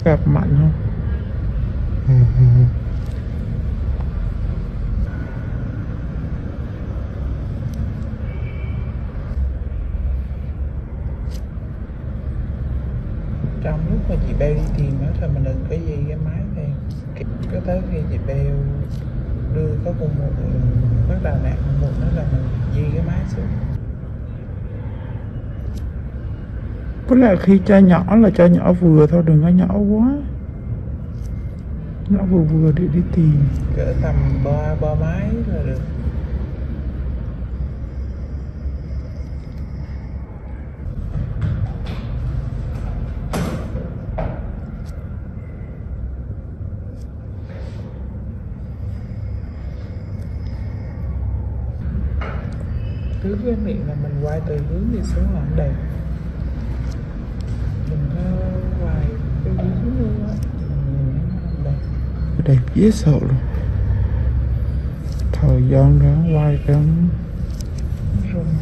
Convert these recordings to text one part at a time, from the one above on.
Gặp Mạnh không? Trong lúc mà chị Beo đi tìm á thì mình đừng có gì cái máy về. Cứ tới khi chị Beo đưa có con một bắt đầu nạt con một, đó là mình di cái máy xuống. Có là khi cho nhỏ là cho nhỏ vừa thôi, đừng có nhỏ quá. Nhỏ vừa vừa để đi tìm. Cỡ tầm ba máy là được. Hướng cái miệng là mình quay từ hướng đi xuống là đẹp. Đừng có quay cái hướng luôn á. Đẹp. Đẹp dễ sợ luôn. Thời gian đó quay cho rung.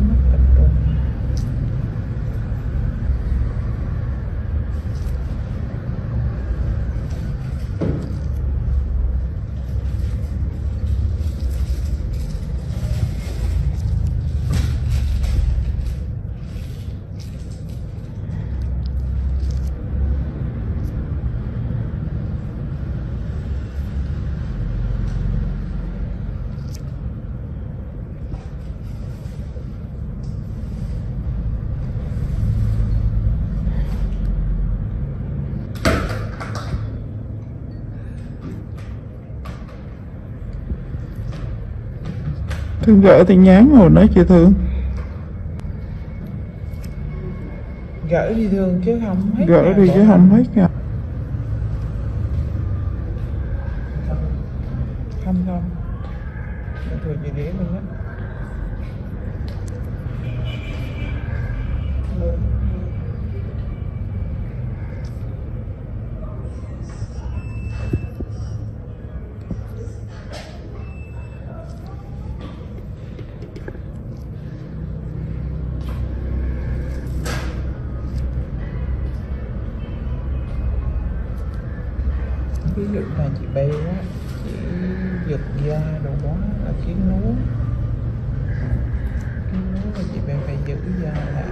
Mất tập trung. Thương gỡ thì nhắn rồi nói chị Thương. Gỡ đi Thương chứ không hết. Gỡ đi chứ không hết nha. Không. Rồi chị để mình á. Ví dụ là chị Beo á, chị giật da đồ quá là kiến núa là chị Beo phải giữ da lại.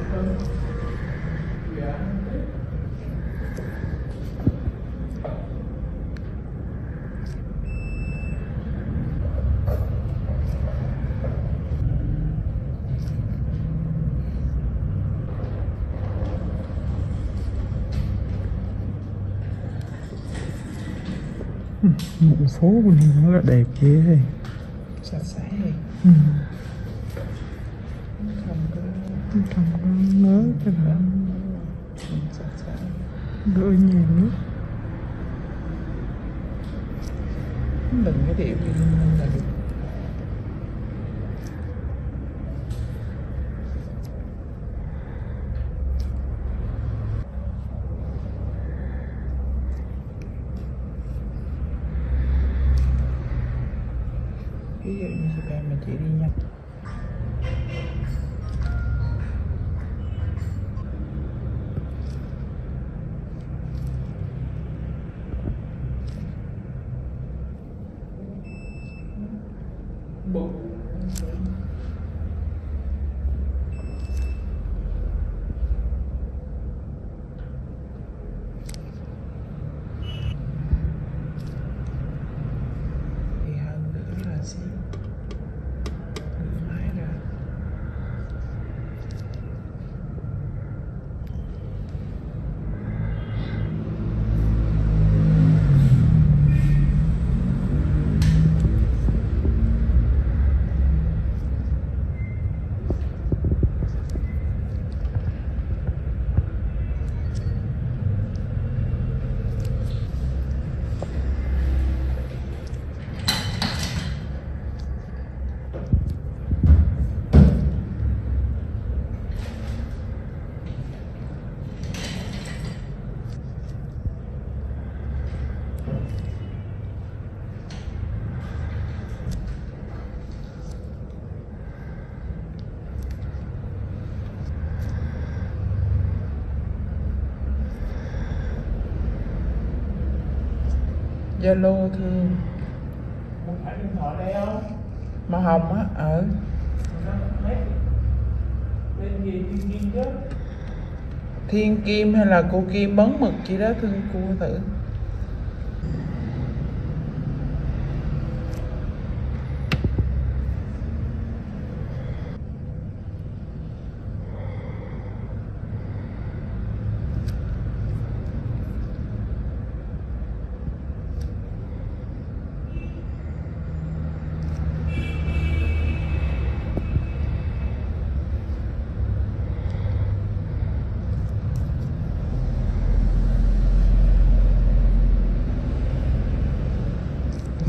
Một phố bên này nó là đẹp ghê. Sạch sẽ. Không có ngớ cái nào. Sạch sẽ. Đỡ nhiều nước. Đừng cái điểm là được. Ví dụ như chị Beo mà chị đi nhanh. Bộ thì hơn nữa là sẽ Zalo thương. Một phải điện thoại đây không? Màu hồng á, Bên gì Thiên Kim chứ? Thiên Kim hay là cô Kim bấn mực gì đó thương cua thử.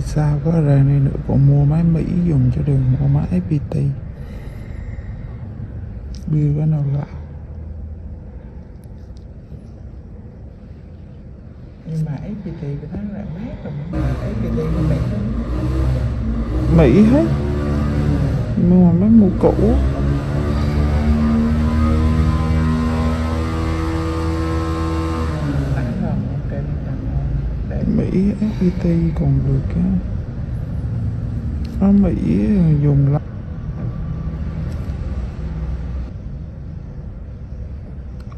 Sao có ra đây nữa, còn mua máy Mỹ dùng cho đường mua máy FPT. Bill cái nào lạ. Nhưng mà FPT cái tháng lại mát rồi, mà FPT nó mát lắm. Mỹ hết. Mua máy mua cũ. Mỹ FPT còn được á. Ở Mỹ dùng lắm.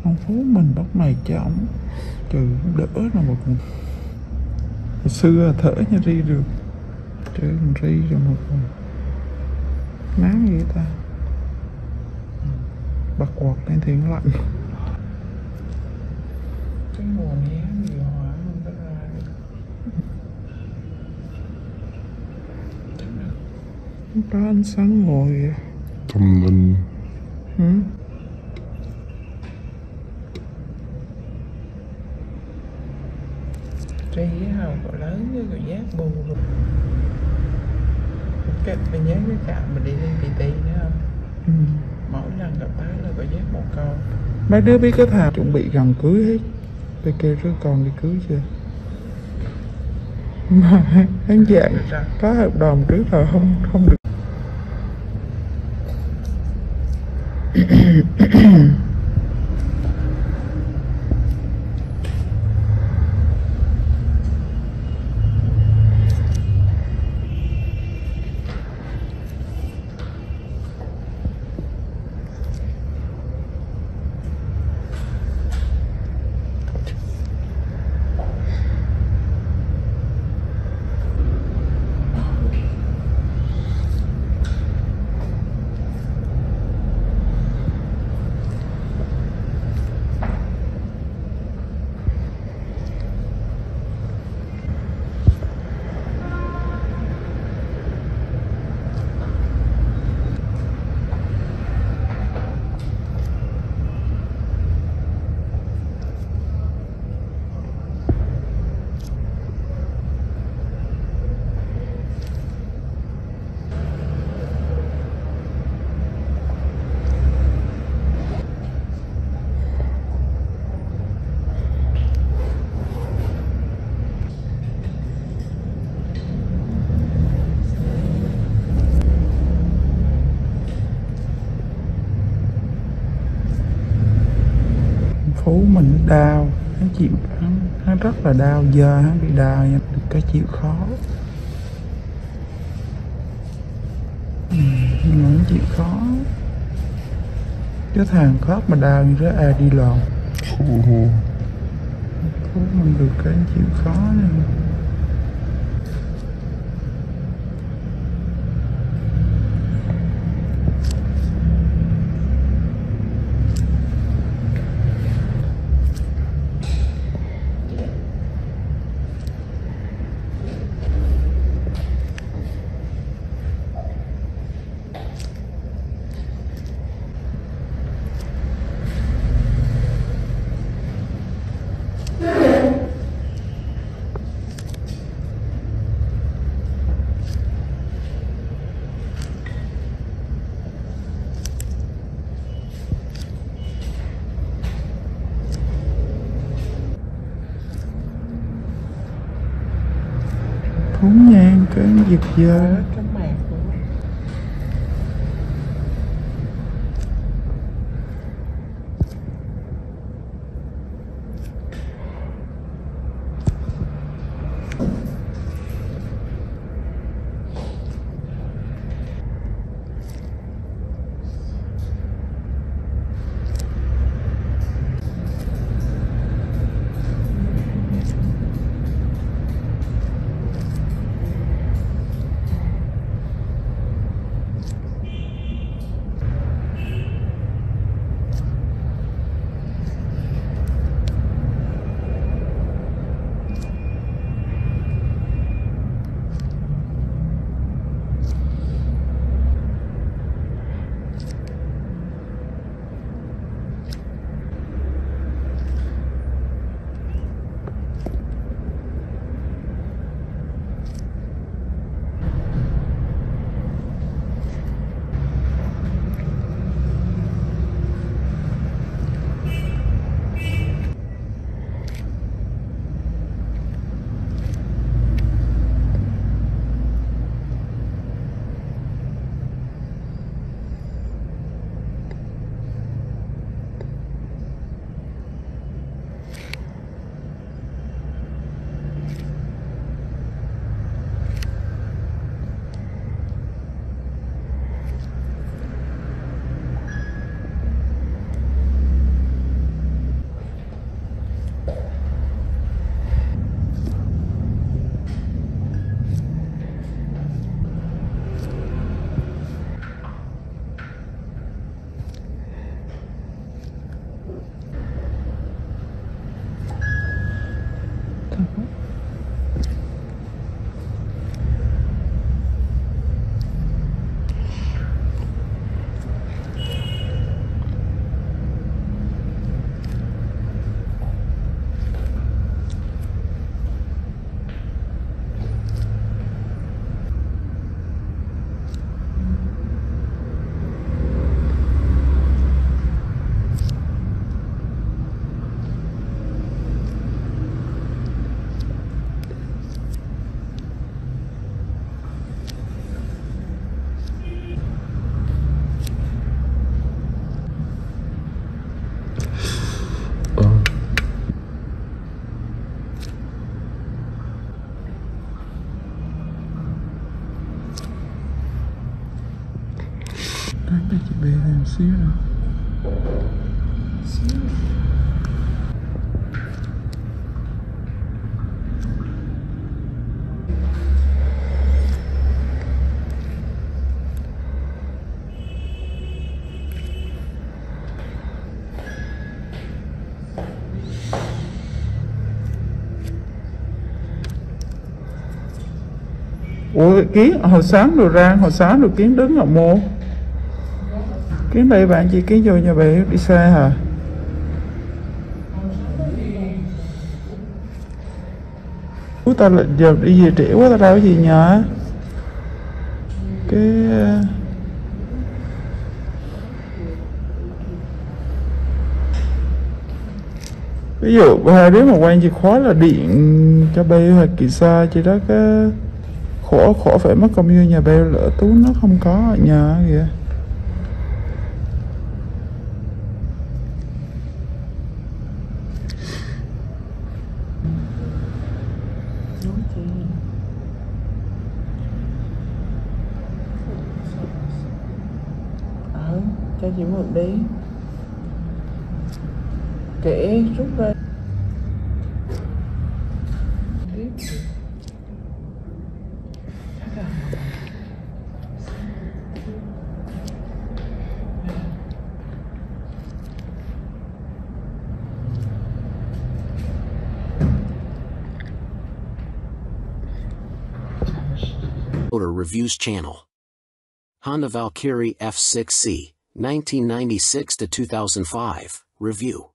Ông Phú mình bắt mày cho ổng trừ đỡ là một hồi xưa thở nha ri được trừ ri rồi một hồi nắng vậy ta, bật quạt lên thì nó lạnh. Cái mùa này điều hòa không có ra được. Có ánh sáng ngồi kìa. Tâm linh. Tri với hầu cậu lớn với cậu giác bù rồi. Cái mình nhớ cái trạm mình đi lên PT nữa không? Mỗi lần gặp bác là cậu giác một con. Mấy đứa biết cái thà chuẩn bị gần cưới hết. Tôi kêu đứa con đi cưới chưa? Mà hắn dạng có hợp đồng trước rồi không được. Phú mình đau, hắn chịu, hắn rất là đau, giờ hắn bị đau nha, được cái chịu khó. Nhưng mà hắn chịu khó. Cái thằng khớp mà đau như thế ai đi lòn. Phú mình được cái chịu khó nha. Phú nhang cái giật dơ. xíu nè. Ủa Kiến hồi sáng rồi Kiến đứng ở mô. Kiến đây bạn chị Kiến vô nhà bè đi xe hả? Ủa ta là giờ đi về trễ quá, ta đâu có gì nhờ. Cái ví dụ hai đứa mà quen chìa khóa là điện cho bay hoặc kỳ xa chị đó, cái khổ phải mất công như nhà beo lỡ tú nó không có ở nhà kìa. Cho chị mượn đi, kệ rút ra. Motor Reviews Channel. Honda Valkyrie F6C, 1996 to 2005, review.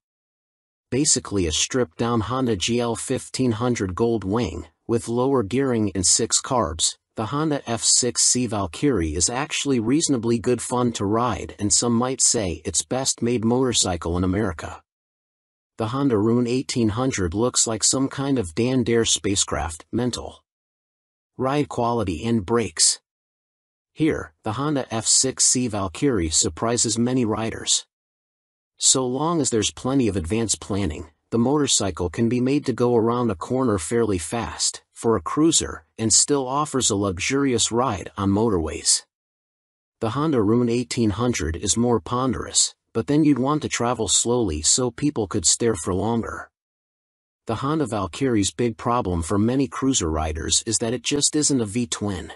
Basically a stripped-down Honda GL 1500 Gold Wing, with lower gearing and 6 carbs. The Honda F6C Valkyrie is actually reasonably good fun to ride, and some might say it's best-made motorcycle in America. The Honda Rune 1800 looks like some kind of Dan Dare spacecraft, mental. Ride quality and brakes. Here, the Honda F6C Valkyrie surprises many riders. So long as there's plenty of advanced planning, the motorcycle can be made to go around a corner fairly fast, for a cruiser, and still offers a luxurious ride on motorways. The Honda Rune 1800 is more ponderous, but then you'd want to travel slowly so people could stare for longer. The Honda Valkyrie's big problem for many cruiser riders is that it just isn't a V-twin.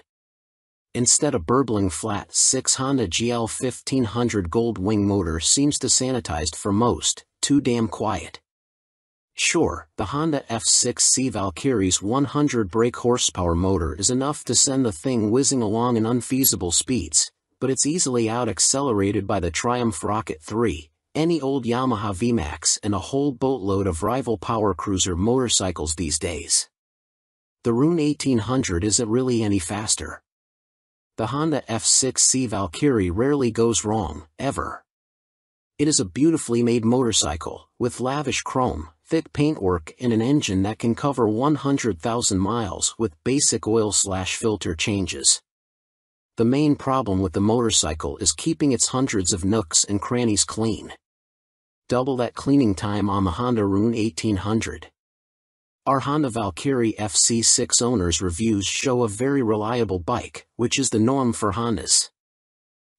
Instead, a burbling flat-6 Honda GL 1500 Gold Wing motor seems to sanitized for most, too damn quiet. Sure, the Honda F6C Valkyrie's 100 brake horsepower motor is enough to send the thing whizzing along in unfeasible speeds, but it's easily out-accelerated by the Triumph Rocket 3, any old Yamaha VMAX, and a whole boatload of rival power cruiser motorcycles these days. The Rune 1800 isn't really any faster. The Honda F6C Valkyrie rarely goes wrong, ever. It is a beautifully made motorcycle, with lavish chrome, thick paintwork and an engine that can cover 100,000 miles with basic oil/filter changes. The main problem with the motorcycle is keeping its hundreds of nooks and crannies clean. Double that cleaning time on the Honda Rune 1800. Our Honda Valkyrie FC6 owners' reviews show a very reliable bike, which is the norm for Hondas.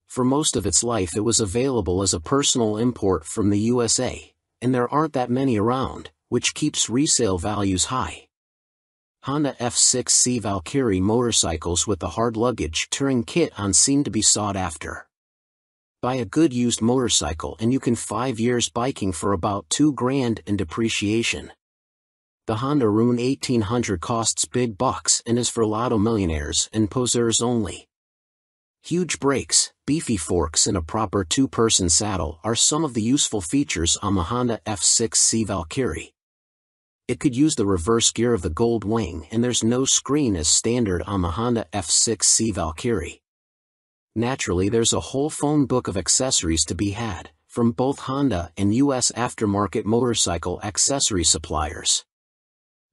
For most of its life it was available as a personal import from the USA, and there aren't that many around, which keeps resale values high. Honda F6C Valkyrie motorcycles with the hard luggage touring kit on seem to be sought after. Buy a good used motorcycle and you can 5 years biking for about $2,000 in depreciation. The Honda Rune 1800 costs big bucks and is for lotto millionaires and poseurs only. Huge brakes, beefy forks and a proper 2-person saddle are some of the useful features on the Honda F6C Valkyrie. It could use the reverse gear of the Gold Wing, and there's no screen as standard on the Honda F6C Valkyrie. Naturally, there's a whole phone book of accessories to be had, from both Honda and US aftermarket motorcycle accessory suppliers.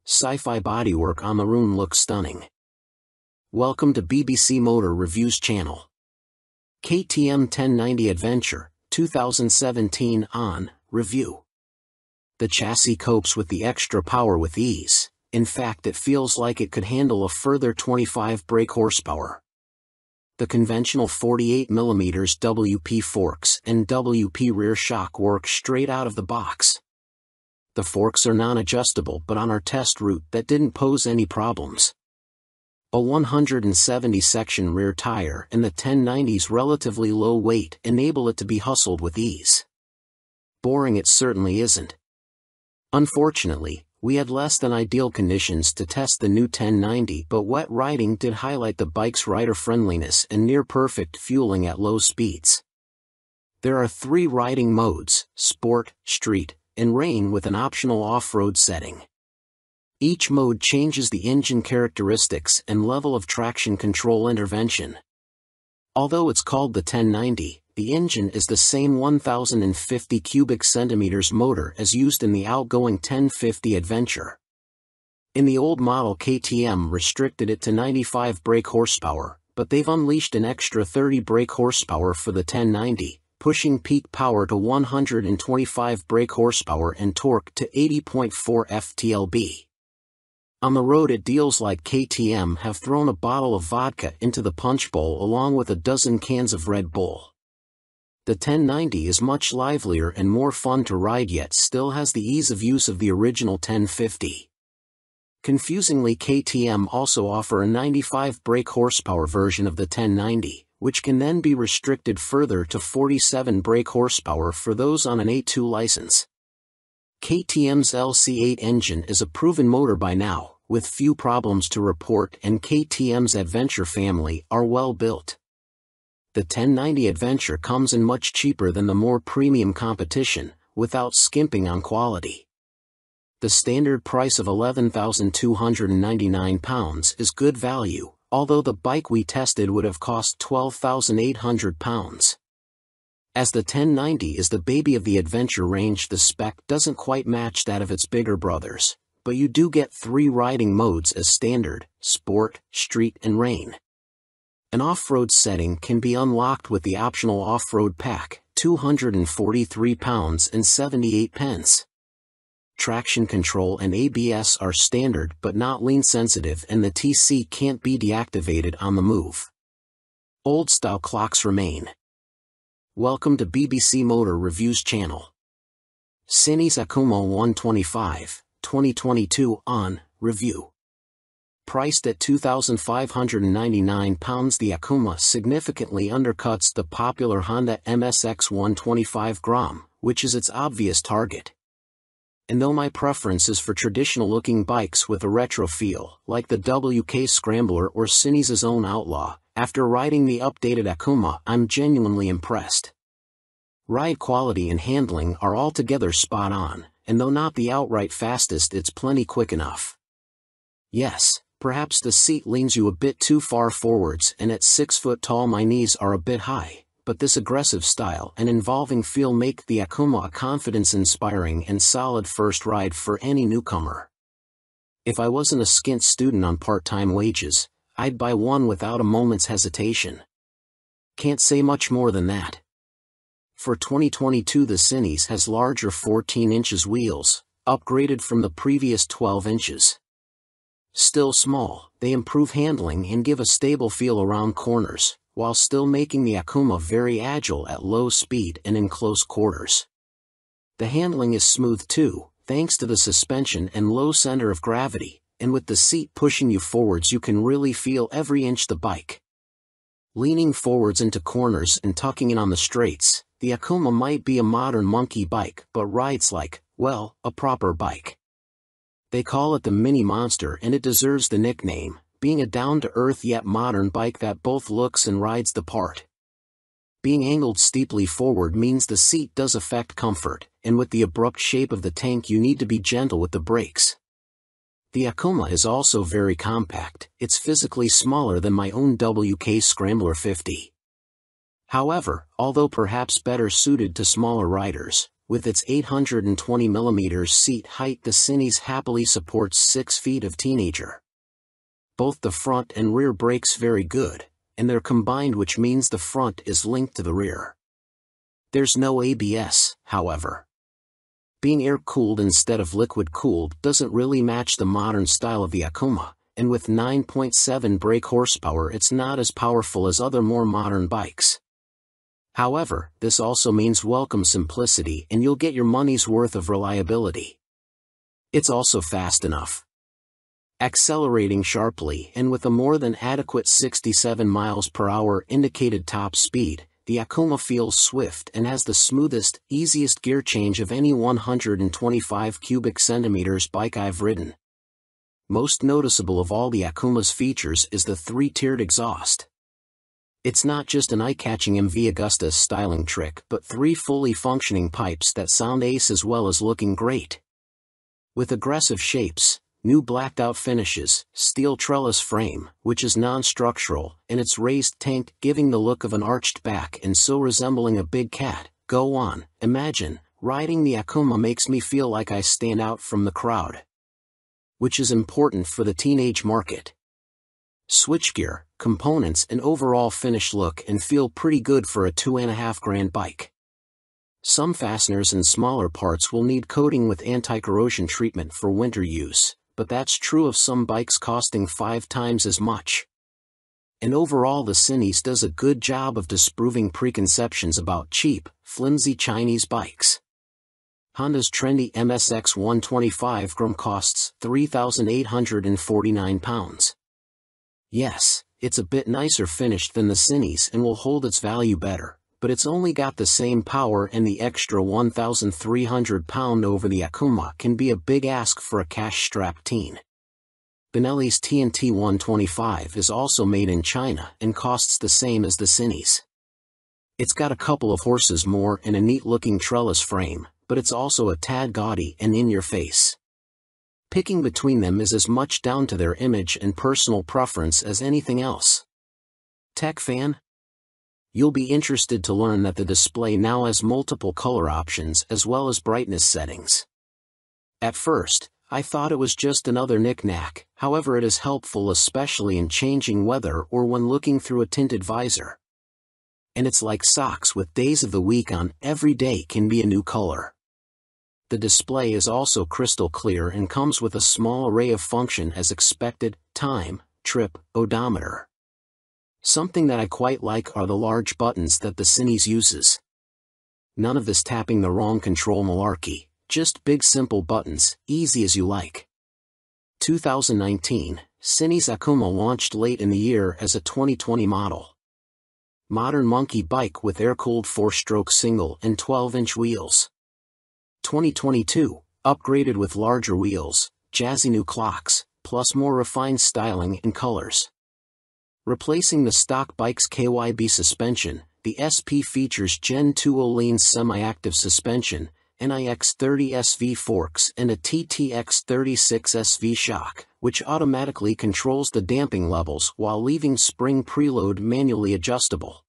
Sci-fi bodywork on the Rune looks stunning. Welcome to BBC Motor Reviews Channel. KTM 1090 Adventure, 2017 on review. The chassis copes with the extra power with ease. In fact, it feels like it could handle a further 25 brake horsepower. The conventional 48mm WP forks and WP rear shock work straight out of the box. The forks are non-adjustable, but on our test route that didn't pose any problems. A 170 section rear tire and the 1090's relatively low weight enable it to be hustled with ease. Boring it certainly isn't. Unfortunately, we had less than ideal conditions to test the new 1090, but wet riding did highlight the bike's rider friendliness and near perfect fueling at low speeds. There are 3 riding modes: Sport, Street, and Rain, with an optional off-road setting. Each mode changes the engine characteristics and level of traction control intervention. Although it's called the 1090, the engine is the same 1050 cubic centimeters motor as used in the outgoing 1050 Adventure. In the old model, KTM restricted it to 95 brake horsepower, but they've unleashed an extra 30 brake horsepower for the 1090, pushing peak power to 125 brake horsepower and torque to 80.4 ft-lb. On the road, it deals like KTM have thrown a bottle of vodka into the punch bowl along with a dozen cans of Red Bull. The 1090 is much livelier and more fun to ride, yet still has the ease of use of the original 1050. Confusingly, KTM also offer a 95 brake horsepower version of the 1090, which can then be restricted further to 47 brake horsepower for those on an A2 license. KTM's LC8 engine is a proven motor by now, with few problems to report, and KTM's Adventure family are well built. The 1090 Adventure comes in much cheaper than the more premium competition, without skimping on quality. The standard price of £11,299 is good value, although the bike we tested would have cost £12,800. As the 1090 is the baby of the Adventure range, the spec doesn't quite match that of its bigger brothers, but you do get 3 riding modes as standard: Sport, Street, and Rain. An off-road setting can be unlocked with the optional off-road pack, £243 and 78 pence. Traction control and ABS are standard but not lean sensitive, and the TC can't be deactivated on the move. Old-style clocks remain. Welcome to BBC Motor Reviews channel. Cines Akuma 125, 2022 on review. Priced at £2,599, the Akuma significantly undercuts the popular Honda MSX 125 Grom, which is its obvious target. And though my preference is for traditional-looking bikes with a retro feel, like the WK Scrambler or Cines's own Outlaw, after riding the updated Akuma, I'm genuinely impressed. Ride quality and handling are altogether spot on, and though not the outright fastest, it's plenty quick enough. Yes, perhaps the seat leans you a bit too far forwards, and at 6 foot tall my knees are a bit high, but this aggressive style and involving feel make the Akuma a confidence-inspiring and solid first ride for any newcomer. If I wasn't a skint student on part-time wages, I'd buy one without a moment's hesitation. Can't say much more than that. For 2022, the Cines has larger 14 inches wheels, upgraded from the previous 12 inches. Still small, they improve handling and give a stable feel around corners, while still making the Akuma very agile at low speed and in close quarters. The handling is smooth too, thanks to the suspension and low center of gravity, and with the seat pushing you forwards you can really feel every inch the bike. Leaning forwards into corners and tucking in on the straights, the Akuma might be a modern monkey bike but rides like, well, a proper bike. They call it the Mini Monster, and it deserves the nickname, being a down-to-earth yet modern bike that both looks and rides the part. Being angled steeply forward means the seat does affect comfort, and with the abrupt shape of the tank you need to be gentle with the brakes. The Akuma is also very compact. It's physically smaller than my own WK Scrambler 50. However, although perhaps better suited to smaller riders, with its 820mm seat height, the Cines happily supports 6 feet of teenager. Both the front and rear brakes very good, and they're combined, which means the front is linked to the rear. There's no ABS, however. Being air-cooled instead of liquid-cooled doesn't really match the modern style of the Akuma, and with 9.7 brake horsepower it's not as powerful as other more modern bikes. However, this also means welcome simplicity and you'll get your money's worth of reliability. It's also fast enough. Accelerating sharply and with a more than adequate 67 miles per hour indicated top speed, the Akuma feels swift and has the smoothest, easiest gear change of any 125 cubic centimeters bike I've ridden. Most noticeable of all the Akuma's features is the 3-tiered exhaust. It's not just an eye-catching MV Augustus styling trick but 3 fully functioning pipes that sound ace as well as looking great. With aggressive shapes, new blacked-out finishes, steel trellis frame, which is non-structural, and its raised tank giving the look of an arched back and so resembling a big cat, go on, imagine, riding the Akuma makes me feel like I stand out from the crowd. Which is important for the teenage market. Switchgear, components and overall finish look and feel pretty good for a $2,500 bike. Some fasteners and smaller parts will need coating with anti-corrosion treatment for winter use, but that's true of some bikes costing 5 times as much. And overall the Cinis does a good job of disproving preconceptions about cheap, flimsy Chinese bikes. Honda's trendy MSX 125 Grom costs £3,849. Yes, it's a bit nicer finished than the Cinis and will hold its value better, but it's only got the same power and the extra £1,300 over the Akuma can be a big ask for a cash-strapped teen. Benelli's TNT 125 is also made in China and costs the same as the Cinis. It's got a couple of horses more and a neat-looking trellis frame, but it's also a tad gaudy and in your face. Picking between them is as much down to their image and personal preference as anything else. Tech fan? You'll be interested to learn that the display now has multiple color options as well as brightness settings. At first, I thought it was just another knick-knack, however it is helpful especially in changing weather or when looking through a tinted visor. And it's like socks with days of the week on, every day can be a new color. The display is also crystal clear and comes with a small array of function as expected: time, trip, odometer. Something that I quite like are the large buttons that the Cinis uses. None of this tapping the wrong control malarkey, just big simple buttons, easy as you like. 2019, Cinis Akuma launched late in the year as a 2020 model. Modern monkey bike with air-cooled 4-stroke single and 12-inch wheels. 2022, upgraded with larger wheels, jazzy new clocks, plus more refined styling and colors. Replacing the stock bike's KYB suspension, the SP features Gen 2 Öhlins semi-active suspension, NIX30 SV forks and a TTX36 SV shock, which automatically controls the damping levels while leaving spring preload manually adjustable.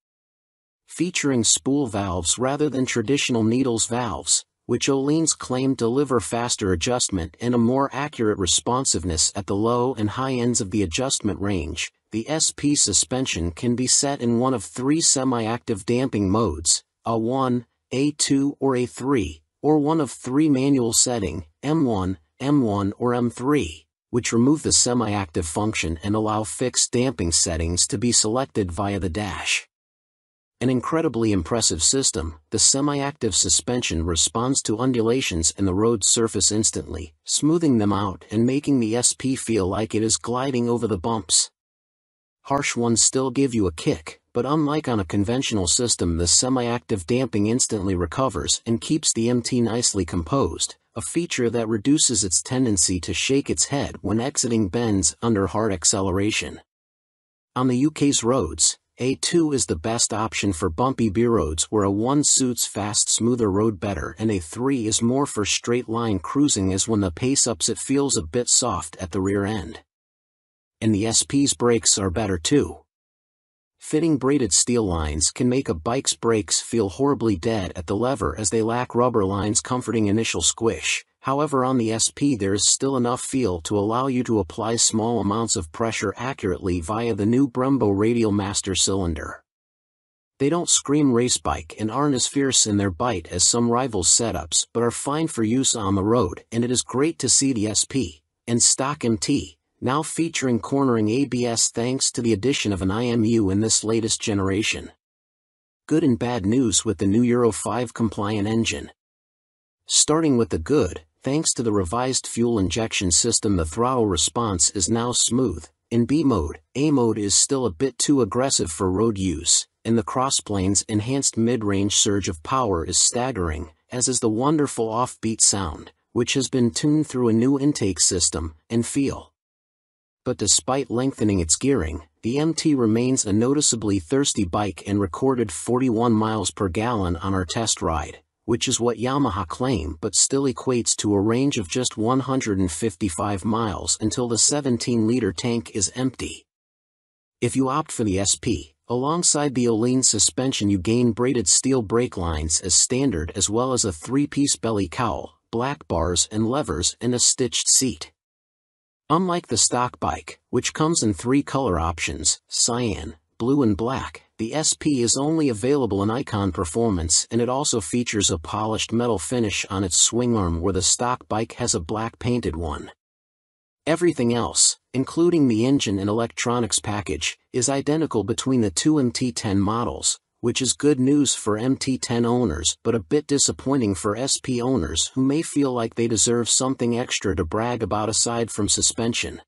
Featuring spool valves rather than traditional needles valves, which Öhlins claim deliver faster adjustment and a more accurate responsiveness at the low and high ends of the adjustment range, the SP suspension can be set in one of 3 semi-active damping modes, A1, A2 or A3, or one of 3 manual setting, M1, M1 or M3, which remove the semi-active function and allow fixed damping settings to be selected via the dash. An incredibly impressive system, the semi-active suspension responds to undulations in the road surface instantly, smoothing them out and making the SP feel like it is gliding over the bumps. Harsh ones still give you a kick, but unlike on a conventional system, the semi-active damping instantly recovers and keeps the MT nicely composed, a feature that reduces its tendency to shake its head when exiting bends under hard acceleration. On the UK's roads, A2 is the best option for bumpy B roads where A1 suits fast, smoother road better and A3 is more for straight-line cruising, as when the pace ups it feels a bit soft at the rear end. And the SP's brakes are better too. Fitting braided steel lines can make a bike's brakes feel horribly dead at the lever as they lack rubber lines comforting initial squish. However, on the SP there is still enough feel to allow you to apply small amounts of pressure accurately via the new Brembo Radial Master cylinder. They don't scream race bike and aren't as fierce in their bite as some rivals' setups, but are fine for use on the road, and it is great to see the SP and stock MT now featuring cornering ABS thanks to the addition of an IMU in this latest generation. Good and bad news with the new Euro 5 compliant engine. Starting with the good, thanks to the revised fuel injection system, the throttle response is now smooth. In B mode, A mode is still a bit too aggressive for road use, and the crossplane's enhanced mid-range surge of power is staggering, as is the wonderful offbeat sound, which has been tuned through a new intake system and feel. But despite lengthening its gearing, the MT remains a noticeably thirsty bike and recorded 41 miles per gallon on our test ride, which is what Yamaha claim but still equates to a range of just 155 miles until the 17-liter tank is empty. If you opt for the SP, alongside the Öhlins suspension you gain braided steel brake lines as standard as well as a 3-piece belly cowl, black bars and levers and a stitched seat. Unlike the stock bike, which comes in 3 color options, cyan, blue and black, the SP is only available in Icon Performance, and it also features a polished metal finish on its swing arm where the stock bike has a black painted one. Everything else, including the engine and electronics package, is identical between the two MT10 models, which is good news for MT10 owners but a bit disappointing for SP owners who may feel like they deserve something extra to brag about aside from suspension.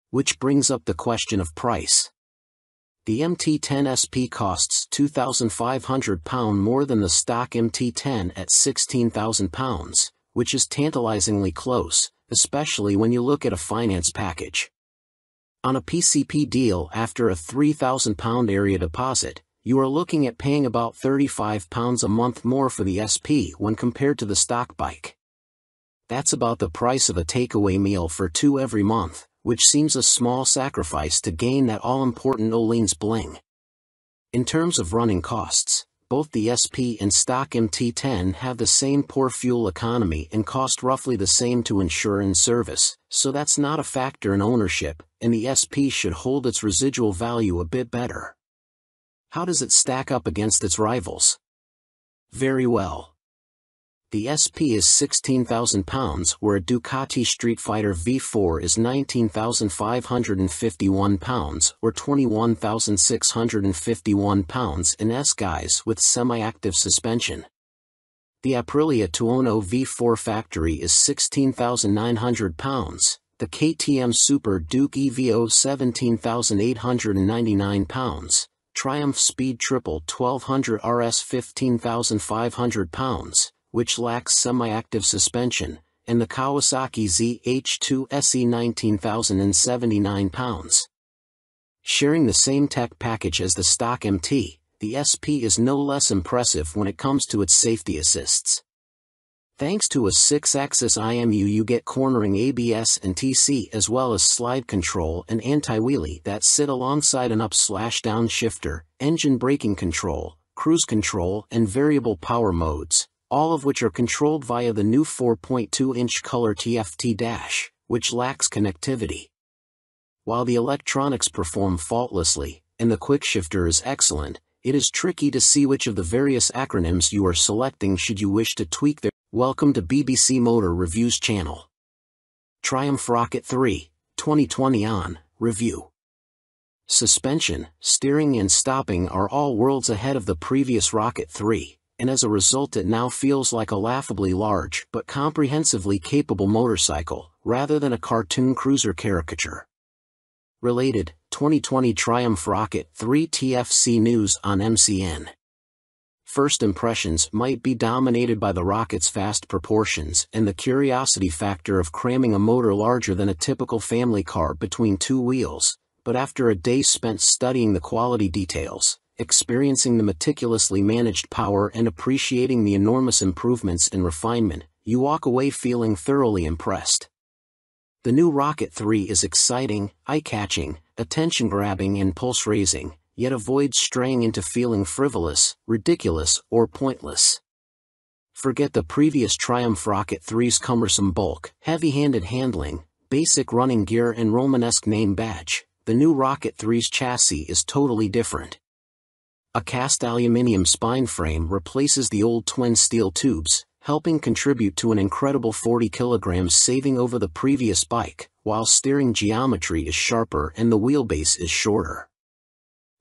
Which brings up the question of price. The MT10 SP costs £2,500 more than the stock MT10 at £16,000, which is tantalizingly close, especially when you look at a finance package. On a PCP deal after a £3,000 area deposit, you are looking at paying about £35 a month more for the SP when compared to the stock bike. That's about the price of a takeaway meal for 2 every month, which seems a small sacrifice to gain that all-important Öhlins bling. In terms of running costs, both the SP and stock MT10 have the same poor fuel economy and cost roughly the same to insure and service, so that's not a factor in ownership, and the SP should hold its residual value a bit better. How does it stack up against its rivals? Very well. The SP is £16,000 where a Ducati Street Fighter V4 is £19,551 or £21,651 in S-Guise with semi-active suspension. The Aprilia Tuono V4 factory is £16,900, the KTM Super Duke EVO £17,899, Triumph Speed Triple 1200 RS £15,500, which lacks semi-active suspension, and the Kawasaki ZH2 SE £19,079. Sharing the same tech package as the stock MT, the SP is no less impressive when it comes to its safety assists. Thanks to a 6-axis IMU you get cornering ABS and TC as well as slide control and anti-wheelie that sit alongside an up/down shifter, engine braking control, cruise control and variable power modes, all of which are controlled via the new 4.2-inch color TFT dash, which lacks connectivity. While the electronics perform faultlessly, and the quickshifter is excellent, it is tricky to see which of the various acronyms you are selecting should you wish to tweak their. Welcome to BBC Motor Reviews channel. Triumph Rocket 3, 2020 on review. Suspension, steering and stopping are all worlds ahead of the previous Rocket 3. And as a result it now feels like a laughably large but comprehensively capable motorcycle, rather than a cartoon cruiser caricature. Related, 2020 Triumph Rocket 3 TFC news on MCN. First impressions might be dominated by the Rocket's vast proportions and the curiosity factor of cramming a motor larger than a typical family car between 2 wheels, but after a day spent studying the quality details, experiencing the meticulously managed power and appreciating the enormous improvements in refinement, you walk away feeling thoroughly impressed. The new Rocket 3 is exciting, eye-catching, attention-grabbing and pulse-raising, yet avoids straying into feeling frivolous, ridiculous, or pointless. Forget the previous Triumph Rocket 3's cumbersome bulk, heavy-handed handling, basic running gear and Romanesque name badge. The new Rocket 3's chassis is totally different. A cast aluminium spine frame replaces the old twin steel tubes, helping contribute to an incredible 40 kilograms saving over the previous bike, while steering geometry is sharper and the wheelbase is shorter.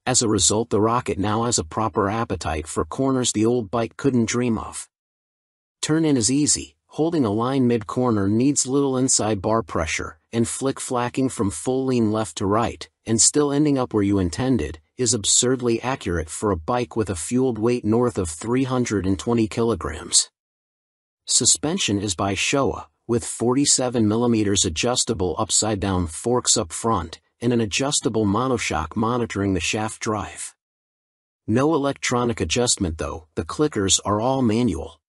As a result, the Rocket now has a proper appetite for corners the old bike couldn't dream of. Turn-in is easy, holding a line mid-corner needs little inside bar pressure, and flick-flacking from full lean left to right, and still ending up where you intended, is absurdly accurate for a bike with a fueled weight north of 320 kilograms. Suspension is by Showa, with 47mm adjustable upside-down forks up front, and an adjustable monoshock monitoring the shaft drive. No electronic adjustment though, the clickers are all manual.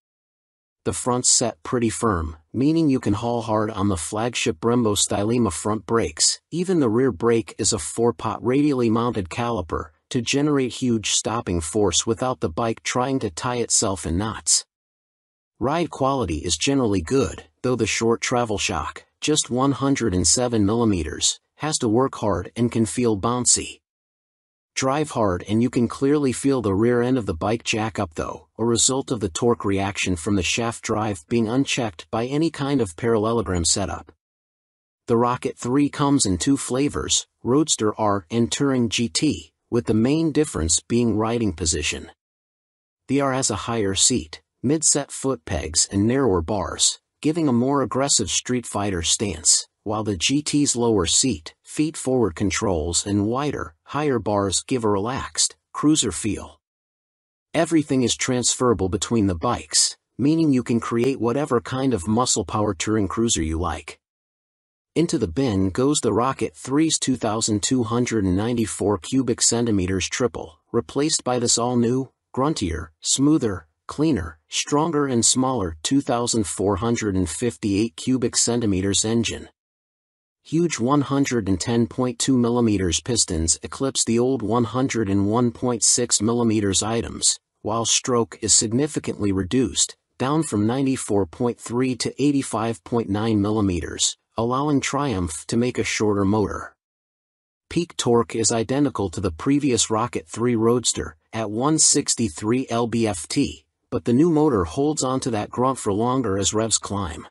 The front's set pretty firm, meaning you can haul hard on the flagship Brembo Stylema front brakes. Even the rear brake is a 4-pot radially mounted caliper, to generate huge stopping force without the bike trying to tie itself in knots. Ride quality is generally good, though the short travel shock, just 107mm, has to work hard and can feel bouncy. Drive hard and you can clearly feel the rear end of the bike jack up though, a result of the torque reaction from the shaft drive being unchecked by any kind of parallelogram setup. The Rocket 3 comes in 2 flavors, Roadster R and Touring GT, with the main difference being riding position. The R has a higher seat, mid-set foot pegs and narrower bars, giving a more aggressive Street Fighter stance, while the GT's lower seat, feet-forward controls and wider, higher bars give a relaxed, cruiser feel. Everything is transferable between the bikes, meaning you can create whatever kind of muscle power touring cruiser you like. Into the bin goes the Rocket 3's 2,294 cubic centimeters triple, replaced by this all-new, gruntier, smoother, cleaner, stronger and smaller 2,458 cubic centimeters engine. Huge 110.2mm pistons eclipse the old 101.6mm items, while stroke is significantly reduced, down from 94.3 to 85.9mm, allowing Triumph to make a shorter motor. Peak torque is identical to the previous Rocket 3 Roadster, at 163 lb-ft, but the new motor holds onto that grunt for longer as revs climb.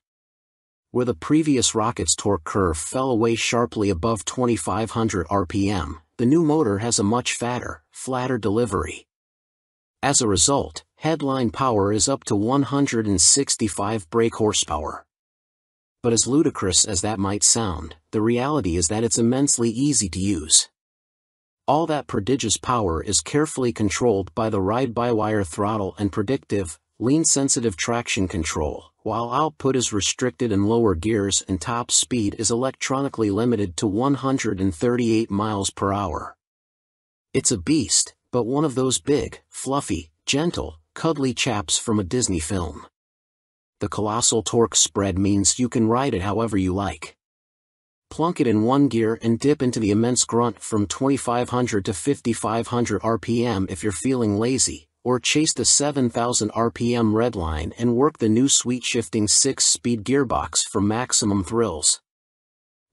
Where the previous Rocket's torque curve fell away sharply above 2,500 RPM, the new motor has a much fatter, flatter delivery. As a result, headline power is up to 165 brake horsepower. But as ludicrous as that might sound, the reality is that it's immensely easy to use. All that prodigious power is carefully controlled by the ride-by-wire throttle and predictive, lean-sensitive traction control, while output is restricted in lower gears and top speed is electronically limited to 138 miles per hour. It's a beast, but one of those big, fluffy, gentle, cuddly chaps from a Disney film. The colossal torque spread means you can ride it however you like. Plunk it in one gear and dip into the immense grunt from 2,500 to 5,500 RPM if you're feeling lazy, or chase the 7,000 RPM redline and work the new sweet-shifting 6-speed gearbox for maximum thrills.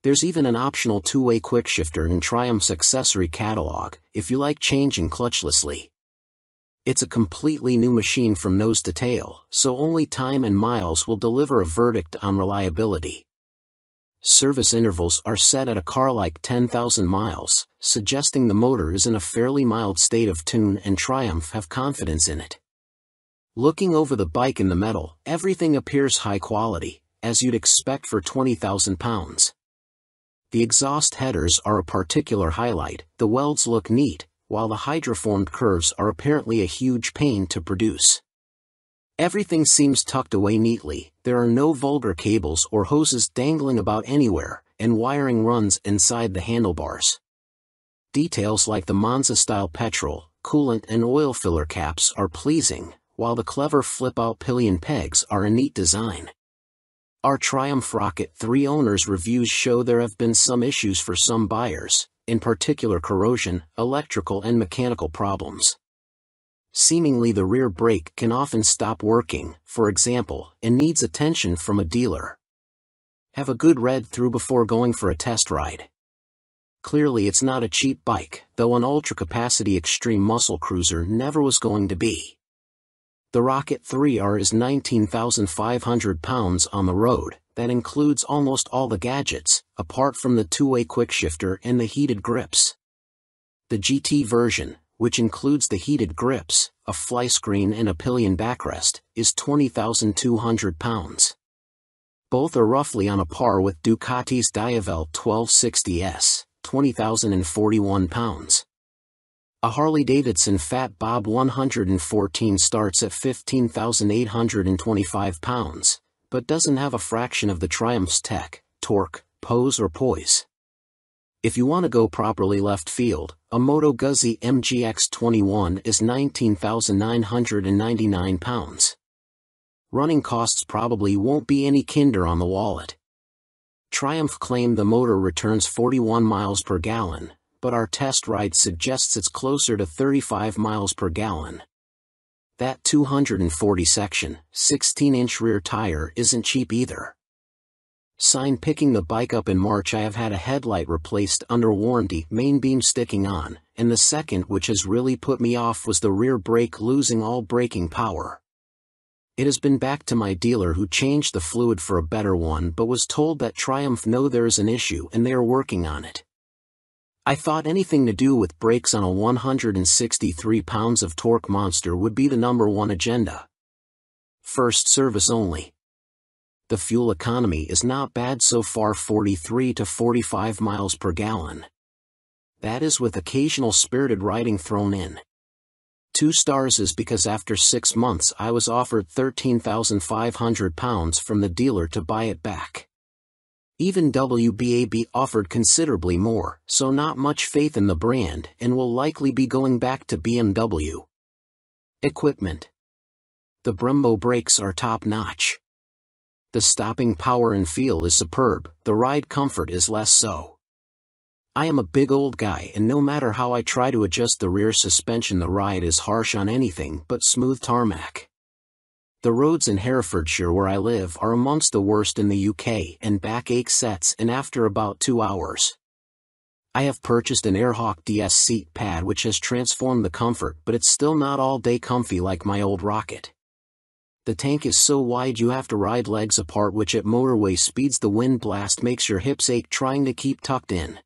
There's even an optional 2-way quickshifter in Triumph's accessory catalog, if you like changing clutchlessly. It's a completely new machine from nose to tail, so only time and miles will deliver a verdict on reliability. Service intervals are set at a car like 10,000 miles, suggesting the motor is in a fairly mild state of tune and Triumph have confidence in it. Looking over the bike in the metal, everything appears high quality, as you'd expect for 20,000 pounds. The exhaust headers are a particular highlight, the welds look neat, while the hydroformed curves are apparently a huge pain to produce. Everything seems tucked away neatly, there are no vulgar cables or hoses dangling about anywhere, and wiring runs inside the handlebars. Details like the Monza-style petrol, coolant and oil filler caps are pleasing, while the clever flip-out pillion pegs are a neat design. Our Triumph Rocket 3 owners' reviews show there have been some issues for some buyers, in particular corrosion, electrical and mechanical problems. Seemingly the rear brake can often stop working, for example, and needs attention from a dealer. Have a good read through before going for a test ride. Clearly it's not a cheap bike, though an ultra-capacity extreme muscle cruiser never was going to be. The Rocket 3R is 19,500 pounds on the road, that includes almost all the gadgets, apart from the two-way quickshifter and the heated grips. The GT version, which includes the heated grips, a fly screen and a pillion backrest, is 20,200 pounds. Both are roughly on a par with Ducati's Diavel 1260S, 20,041 pounds. A Harley-Davidson Fat Bob 114 starts at 15,825 pounds, but doesn't have a fraction of the Triumph's tech, torque, pose or poise. If you want to go properly left field, a Moto Guzzi MGX21 is 19,999 pounds. Running costs probably won't be any kinder on the wallet. Triumph claimed the motor returns 41 miles per gallon, but our test ride suggests it's closer to 35 miles per gallon. That 240 section, 16-inch rear tire isn't cheap either. Sign picking the bike up in March. I have had a headlight replaced under warranty, main beam sticking on, and the second which has really put me off was the rear brake losing all braking power. It has been back to my dealer who changed the fluid for a better one but was told that Triumph know there's an issue and they are working on it. I thought anything to do with brakes on a 163 pounds of torque monster would be the #1 agenda. First service only. The fuel economy is not bad so far, 43 to 45 miles per gallon. That is with occasional spirited riding thrown in. 2 stars is because after 6 months I was offered 13,500 pounds from the dealer to buy it back. Even WBAB offered considerably more, so not much faith in the brand and will likely be going back to BMW. Equipment. The Brembo brakes are top-notch. The stopping power and feel is superb, the ride comfort is less so. I am a big old guy and no matter how I try to adjust the rear suspension the ride is harsh on anything but smooth tarmac. The roads in Herefordshire where I live are amongst the worst in the UK and backache sets in after about 2 hours. I have purchased an Airhawk DS seat pad which has transformed the comfort but it's still not all day comfy like my old Rocket. The tank is so wide you have to ride legs apart which at motorway speeds the wind blast makes your hips ache trying to keep tucked in.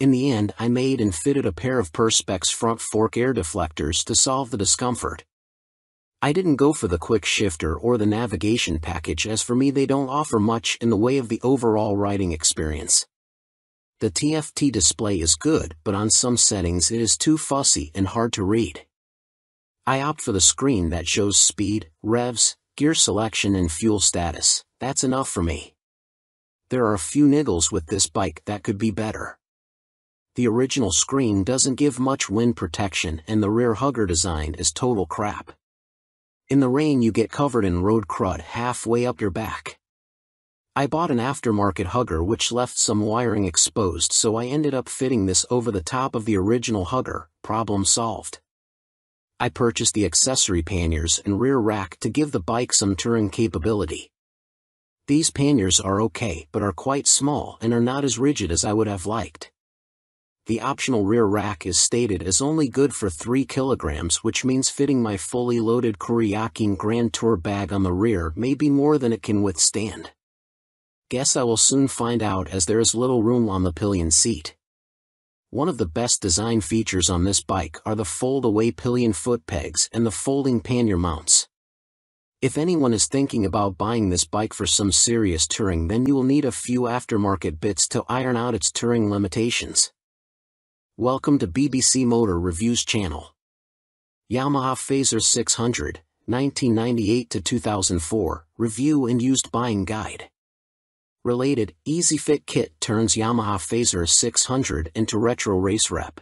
In the end I made and fitted a pair of Perspex front fork air deflectors to solve the discomfort. I didn't go for the quick shifter or the navigation package as for me they don't offer much in the way of the overall riding experience. The TFT display is good but on some settings it is too fussy and hard to read. I opt for the screen that shows speed, revs, gear selection and fuel status. That's enough for me. There are a few niggles with this bike that could be better. The original screen doesn't give much wind protection and the rear hugger design is total crap. In the rain you get covered in road crud halfway up your back. I bought an aftermarket hugger which left some wiring exposed so I ended up fitting this over the top of the original hugger, problem solved. I purchased the accessory panniers and rear rack to give the bike some touring capability. These panniers are okay but are quite small and are not as rigid as I would have liked. The optional rear rack is stated as only good for 3 kilograms which means fitting my fully loaded Kuryakyn Grand Tour bag on the rear may be more than it can withstand. Guess I will soon find out as there is little room on the pillion seat. One of the best design features on this bike are the fold-away pillion foot pegs and the folding pannier mounts. If anyone is thinking about buying this bike for some serious touring then you will need a few aftermarket bits to iron out its touring limitations. Welcome to BBC Motor Reviews channel. Yamaha Phaser 600, 1998 to 2004, Review and Used Buying Guide. Related, Easy Fit Kit turns Yamaha Phaser 600 into retro race rep.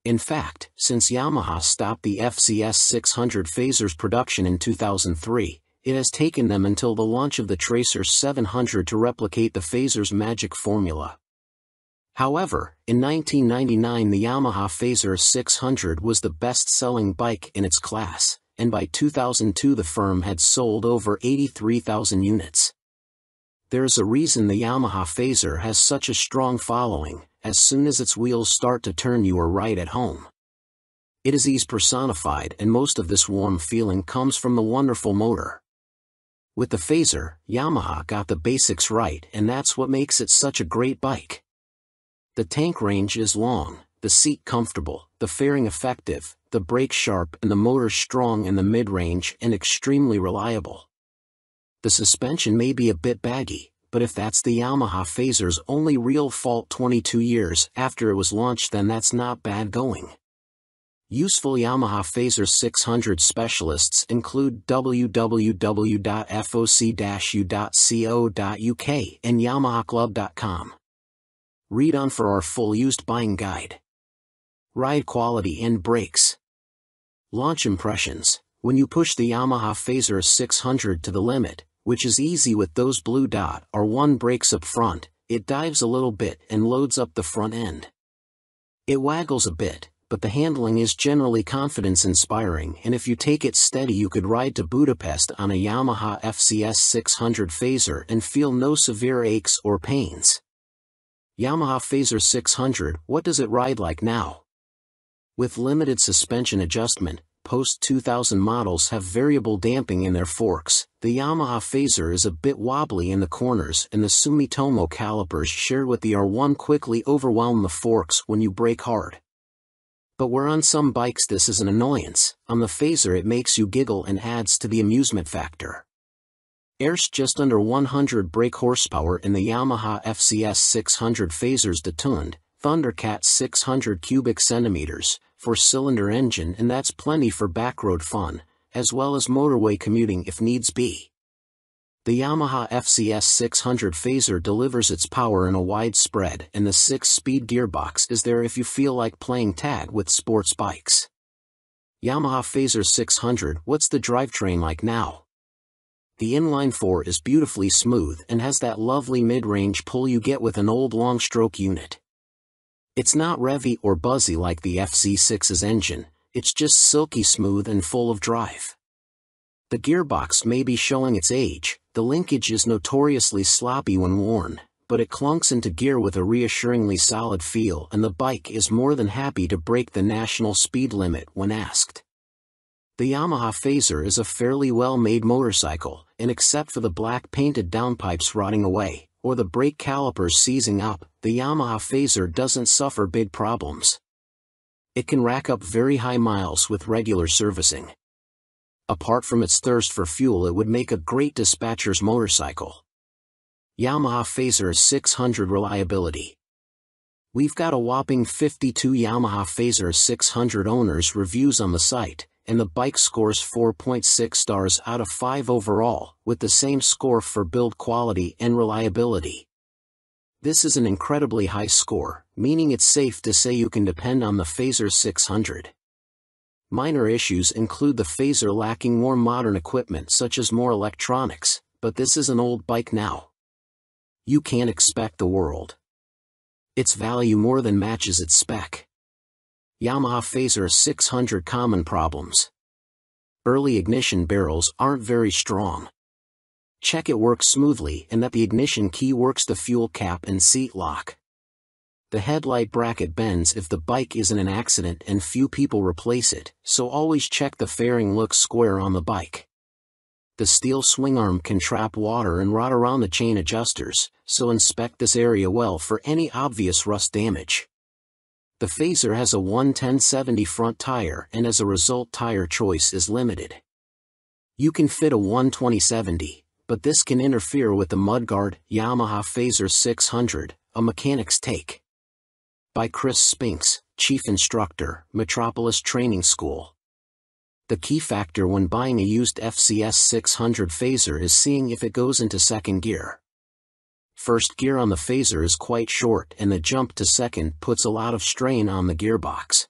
In fact, since Yamaha stopped the FZS 600 Phasers production in 2003, it has taken them until the launch of the Tracer 700 to replicate the Phaser's magic formula. However, in 1999 the Yamaha Phaser 600 was the best-selling bike in its class, and by 2002 the firm had sold over 83,000 units. There's a reason the Yamaha Phaser has such a strong following. As soon as its wheels start to turn you are right at home. It is ease personified and most of this warm feeling comes from the wonderful motor. With the Phaser, Yamaha got the basics right, and that's what makes it such a great bike. The tank range is long, the seat comfortable, the fairing effective, the brake sharp, and the motor strong in the mid-range and extremely reliable. The suspension may be a bit baggy, but if that's the Yamaha Phaser's only real fault 22 years after it was launched, then that's not bad going. Useful Yamaha Phaser 600 specialists include www.foc-u.co.uk and yamahaclub.com. Read on for our full used buying guide. Ride quality and brakes. Launch impressions. When you push the Yamaha Phaser 600 to the limit, which is easy with those blue dot R1 brakes up front, it dives a little bit and loads up the front end. It waggles a bit, but the handling is generally confidence-inspiring, and if you take it steady you could ride to Budapest on a Yamaha FCS 600 Phaser and feel no severe aches or pains. Yamaha Phaser 600, what does it ride like now? With limited suspension adjustment, post-2000 models have variable damping in their forks. The Yamaha Phaser is a bit wobbly in the corners, and the Sumitomo calipers shared with the R1 quickly overwhelm the forks when you brake hard. But where on some bikes this is an annoyance, on the Phaser it makes you giggle and adds to the amusement factor. There's just under 100 brake horsepower in the Yamaha FCS 600 Phaser's detuned Thundercat 600 cubic centimeters, 4-cylinder engine, and that's plenty for backroad fun, as well as motorway commuting if needs be. The Yamaha FCS 600 Phaser delivers its power in a wide spread, and the 6-speed gearbox is there if you feel like playing tag with sports bikes. Yamaha Phaser 600, what's the drivetrain like now? The inline-4 is beautifully smooth and has that lovely mid-range pull you get with an old long-stroke unit. It's not revvy or buzzy like the FC6's engine, it's just silky smooth and full of drive. The gearbox may be showing its age, the linkage is notoriously sloppy when worn, but it clunks into gear with a reassuringly solid feel, and the bike is more than happy to break the national speed limit when asked. The Yamaha Phaser is a fairly well-made motorcycle, and except for the black painted downpipes rotting away, or the brake calipers seizing up, the Yamaha Phaser doesn't suffer big problems. It can rack up very high miles with regular servicing. Apart from its thirst for fuel, it would make a great dispatcher's motorcycle. Yamaha Phaser 600 reliability. We've got a whopping 52 Yamaha Phaser 600 owners reviews on the site, and the bike scores 4.6 stars out of 5 overall, with the same score for build quality and reliability. This is an incredibly high score, meaning it's safe to say you can depend on the Phaser 600. Minor issues include the Phaser lacking more modern equipment such as more electronics, but this is an old bike now. You can't expect the world. Its value more than matches its spec. Yamaha Phaser 600 common problems. Early ignition barrels aren't very strong. Check it works smoothly and that the ignition key works the fuel cap and seat lock. The headlight bracket bends if the bike is in an accident and few people replace it, so always check the fairing looks square on the bike. The steel swing arm can trap water and rot around the chain adjusters, so inspect this area well for any obvious rust damage. The Phaser has a 110/70 front tire, and as a result tire choice is limited. You can fit a 120/70, but this can interfere with the mudguard. Yamaha Phaser 600, a mechanic's take. By Chris Spinks, Chief Instructor, Metropolis Training School. The key factor when buying a used FCS 600 Phaser is seeing if it goes into second gear. First gear on the Phaser is quite short, and the jump to second puts a lot of strain on the gearbox.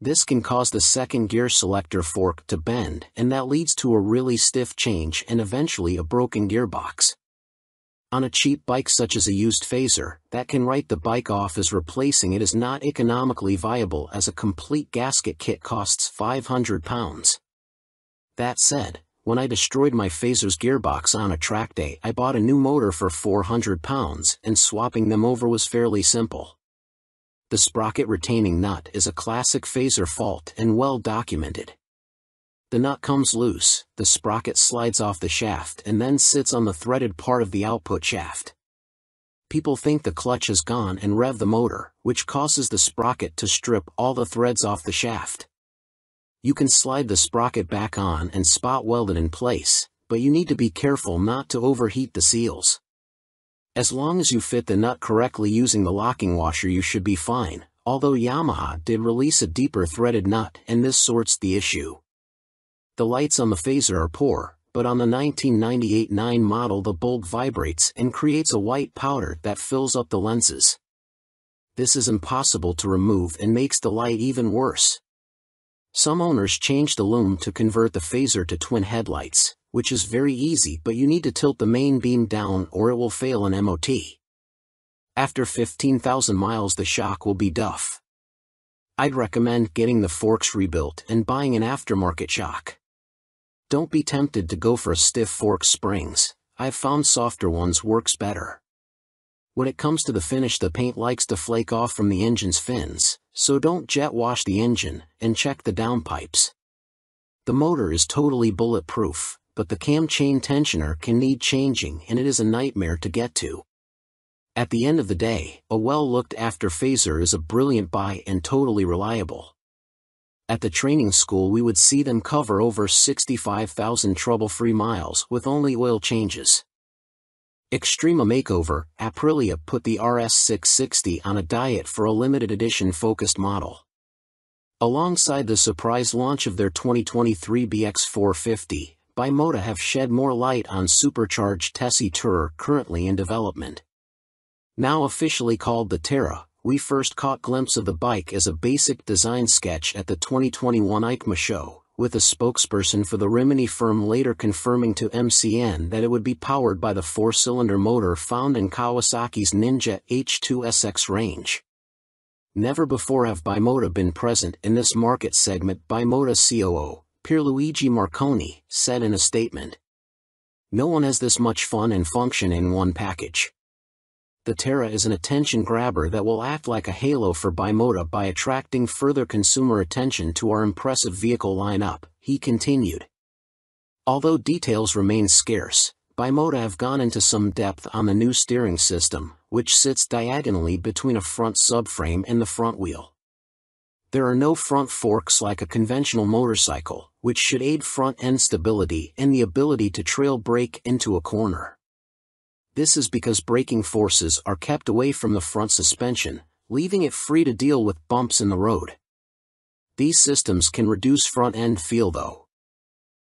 This can cause the second gear selector fork to bend, and that leads to a really stiff change and eventually a broken gearbox. On a cheap bike such as a used Phaser, that can write the bike off as replacing it is not economically viable, as a complete gasket kit costs £500. That said, when I destroyed my Phaser's gearbox on a track day, I bought a new motor for £400, and swapping them over was fairly simple. The sprocket retaining nut is a classic Phaser fault and well documented. The nut comes loose, the sprocket slides off the shaft and then sits on the threaded part of the output shaft. People think the clutch is gone and rev the motor, which causes the sprocket to strip all the threads off the shaft. You can slide the sprocket back on and spot weld it in place, but you need to be careful not to overheat the seals. As long as you fit the nut correctly using the locking washer, you should be fine, although Yamaha did release a deeper threaded nut and this sorts the issue. The lights on the phaser are poor, but on the 1998-9 model the bulb vibrates and creates a white powder that fills up the lenses. This is impossible to remove and makes the light even worse. Some owners changed the lume to convert the phaser to twin headlights, which is very easy, but you need to tilt the main beam down or it will fail an MOT. After 15,000 miles the shock will be duff. I'd recommend getting the forks rebuilt and buying an aftermarket shock. Don't be tempted to go for a stiff fork springs. I've found softer ones works better. When it comes to the finish, the paint likes to flake off from the engine's fins, so don't jet wash the engine, and check the downpipes. The motor is totally bulletproof, but the cam chain tensioner can need changing and it is a nightmare to get to. At the end of the day, a well-looked-after phaser is a brilliant buy and totally reliable. At the training school we would see them cover over 65,000 trouble-free miles with only oil changes. Extrema Makeover, Aprilia put the RS660 on a diet for a limited edition focused model. Alongside the surprise launch of their 2023 BX450, Bimota have shed more light on supercharged Tessie Tourer currently in development. Now officially called the Terra, we first caught glimpse of the bike as a basic design sketch at the 2021 EICMA show, with a spokesperson for the Rimini firm later confirming to MCN that it would be powered by the 4-cylinder motor found in Kawasaki's Ninja H2SX range. Never before have Bimota been present in this market segment, Bimota COO, Pierluigi Marconi, said in a statement. No one has this much fun and function in one package. The Terra is an attention grabber that will act like a halo for Bimota by attracting further consumer attention to our impressive vehicle lineup, he continued. Although details remain scarce, Bimota have gone into some depth on the new steering system, which sits diagonally between a front subframe and the front wheel. There are no front forks like a conventional motorcycle, which should aid front-end stability and the ability to trail brake into a corner. This is because braking forces are kept away from the front suspension, leaving it free to deal with bumps in the road. These systems can reduce front-end feel though.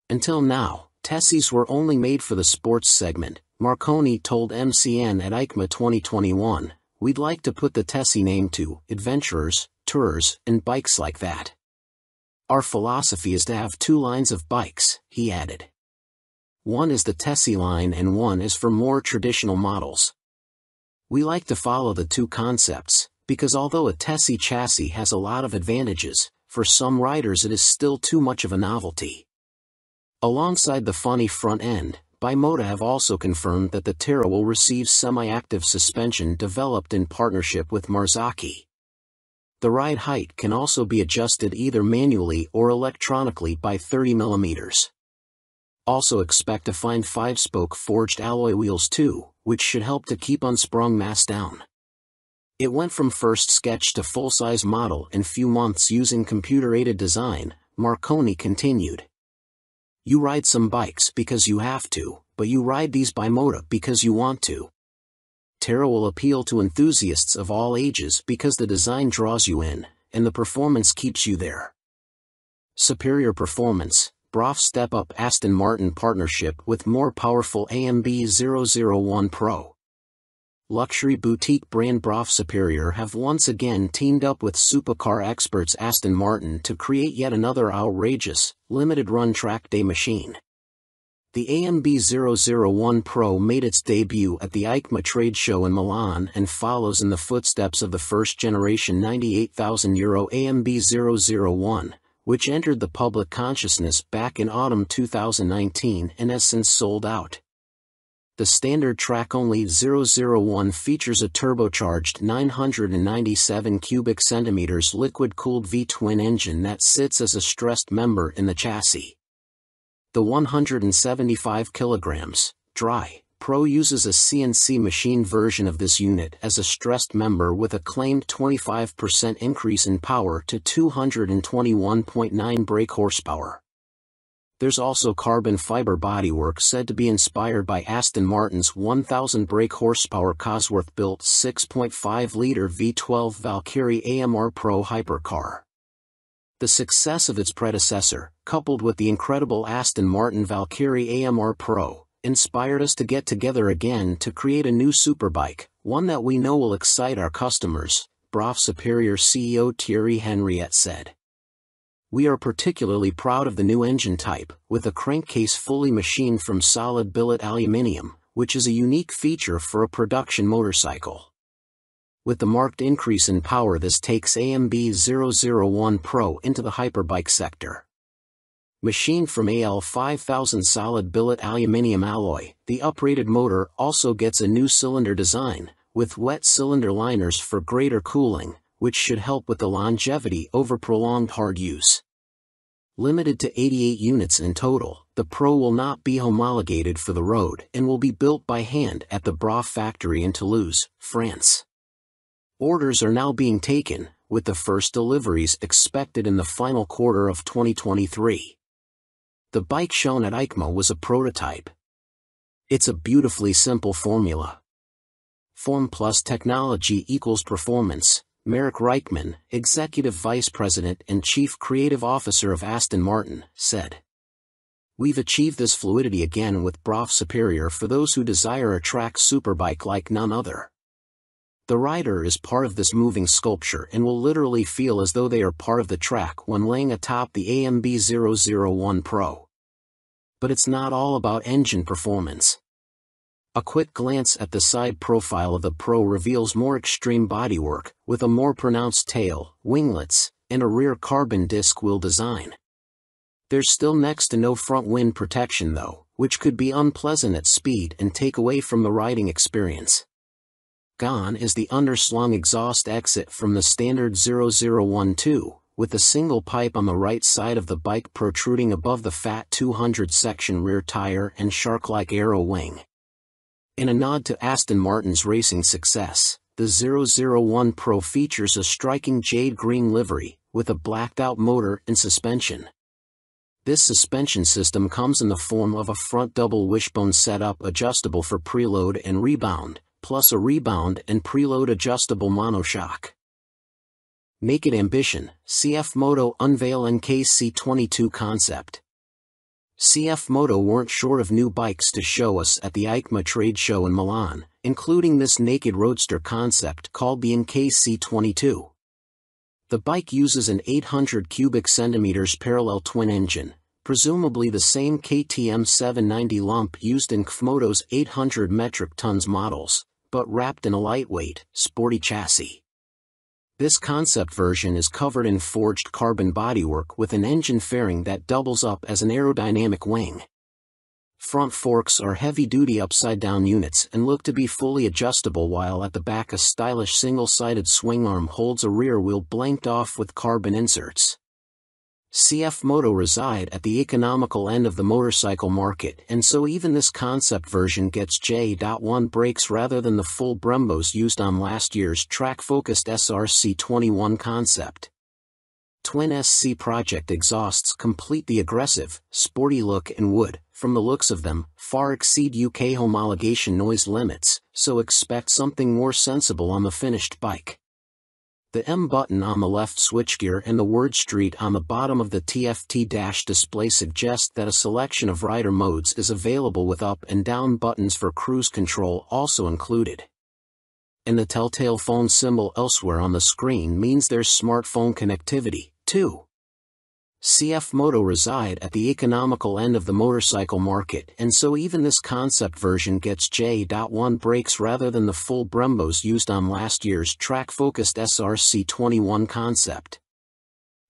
Until now, Tessies were only made for the sports segment. Marconi told MCN at EICMA 2021, "We'd like to put the Tessie name to adventurers, tourers, and bikes like that. Our philosophy is to have two lines of bikes," he added. One is the Tessie line and one is for more traditional models. We like to follow the two concepts, because although a Tessie chassis has a lot of advantages, for some riders it is still too much of a novelty. Alongside the funny front end, Bimota have also confirmed that the Terra will receive semi-active suspension developed in partnership with Marzocchi. The ride height can also be adjusted either manually or electronically by 30 mm. Also expect to find 5-spoke forged alloy wheels too, which should help to keep unsprung mass down. It went from first sketch to full-size model in few months using computer-aided design, Marconi continued. You ride some bikes because you have to, but you ride these Bimota because you want to. Terra will appeal to enthusiasts of all ages because the design draws you in, and the performance keeps you there. Superior performance. Brough Step Up Aston Martin partnership with more powerful AMB 001 Pro. Luxury boutique brand Brough Superior have once again teamed up with supercar experts Aston Martin to create yet another outrageous, limited-run track day machine. The AMB 001 Pro made its debut at the EICMA trade show in Milan and follows in the footsteps of the first-generation €98,000 AMB 001, which entered the public consciousness back in autumn 2019 and has since sold out. The standard track-only 001 features a turbocharged 997 cubic centimeters liquid-cooled V-twin engine that sits as a stressed member in the chassis. The 175 kilograms, dry, Pro uses a CNC machined version of this unit as a stressed member with a claimed 25% increase in power to 221.9 brake horsepower. There's also carbon fiber bodywork said to be inspired by Aston Martin's 1,000 brake horsepower Cosworth-built 6.5-liter V12 Valkyrie AMR Pro hypercar. The success of its predecessor, coupled with the incredible Aston Martin Valkyrie AMR Pro, inspired us to get together again to create a new superbike, one that we know will excite our customers, Brough Superior CEO Thierry Henriette said. We are particularly proud of the new engine type, with a crankcase fully machined from solid billet aluminium, which is a unique feature for a production motorcycle. With the marked increase in power, this takes AMB 001 Pro into the hyperbike sector. Machined from AL 5000 solid billet aluminium alloy, the uprated motor also gets a new cylinder design, with wet cylinder liners for greater cooling, which should help with the longevity over prolonged hard use. Limited to 88 units in total, the Pro will not be homologated for the road and will be built by hand at the Brough factory in Toulouse, France. Orders are now being taken, with the first deliveries expected in the final quarter of 2023. The bike shown at EICMA was a prototype. It's a beautifully simple formula. Form plus technology equals performance, Marek Reichman, Executive Vice President and Chief Creative Officer of Aston Martin, said. We've achieved this fluidity again with Brough Superior for those who desire a track superbike like none other. The rider is part of this moving sculpture and will literally feel as though they are part of the track when laying atop the AMB 001 Pro. But it's not all about engine performance. A quick glance at the side profile of the Pro reveals more extreme bodywork, with a more pronounced tail, winglets, and a rear carbon disc wheel design. There's still next to no front wind protection though, which could be unpleasant at speed and take away from the riding experience. Gone is the underslung exhaust exit from the standard 0012, with a single pipe on the right side of the bike protruding above the fat 200 section rear tire and shark-like aero wing. In a nod to Aston Martin's racing success, the 001 Pro features a striking jade green livery, with a blacked-out motor and suspension. This suspension system comes in the form of a front double wishbone setup adjustable for preload and rebound, plus a rebound and preload adjustable monoshock. Naked Ambition, CF Moto unveil NKC22 concept. CF Moto weren't short of new bikes to show us at the EICMA trade show in Milan, including this naked roadster concept called the NKC22. The bike uses an 800 cubic centimeters parallel twin engine, presumably the same KTM 790 lump used in Kmoto's 800 metric tons models, but wrapped in a lightweight, sporty chassis. This concept version is covered in forged carbon bodywork with an engine fairing that doubles up as an aerodynamic wing. Front forks are heavy-duty upside-down units and look to be fully adjustable, while at the back a stylish single-sided swing arm holds a rear wheel blanked off with carbon inserts. CF Moto reside at the economical end of the motorcycle market, and so even this concept version gets J.1 brakes rather than the full Brembos used on last year's track-focused SRC21 concept. Twin SC Project exhausts complete the aggressive, sporty look and would, from the looks of them, far exceed UK homologation noise limits, so expect something more sensible on the finished bike. The M button on the left switchgear and the word Street on the bottom of the TFT dash display suggest that a selection of rider modes is available, with up and down buttons for cruise control also included. And the telltale phone symbol elsewhere on the screen means there's smartphone connectivity, too. CF Moto reside at the economical end of the motorcycle market, and so even this concept version gets J.1 brakes rather than the full Brembos used on last year's track-focused SRC21 concept.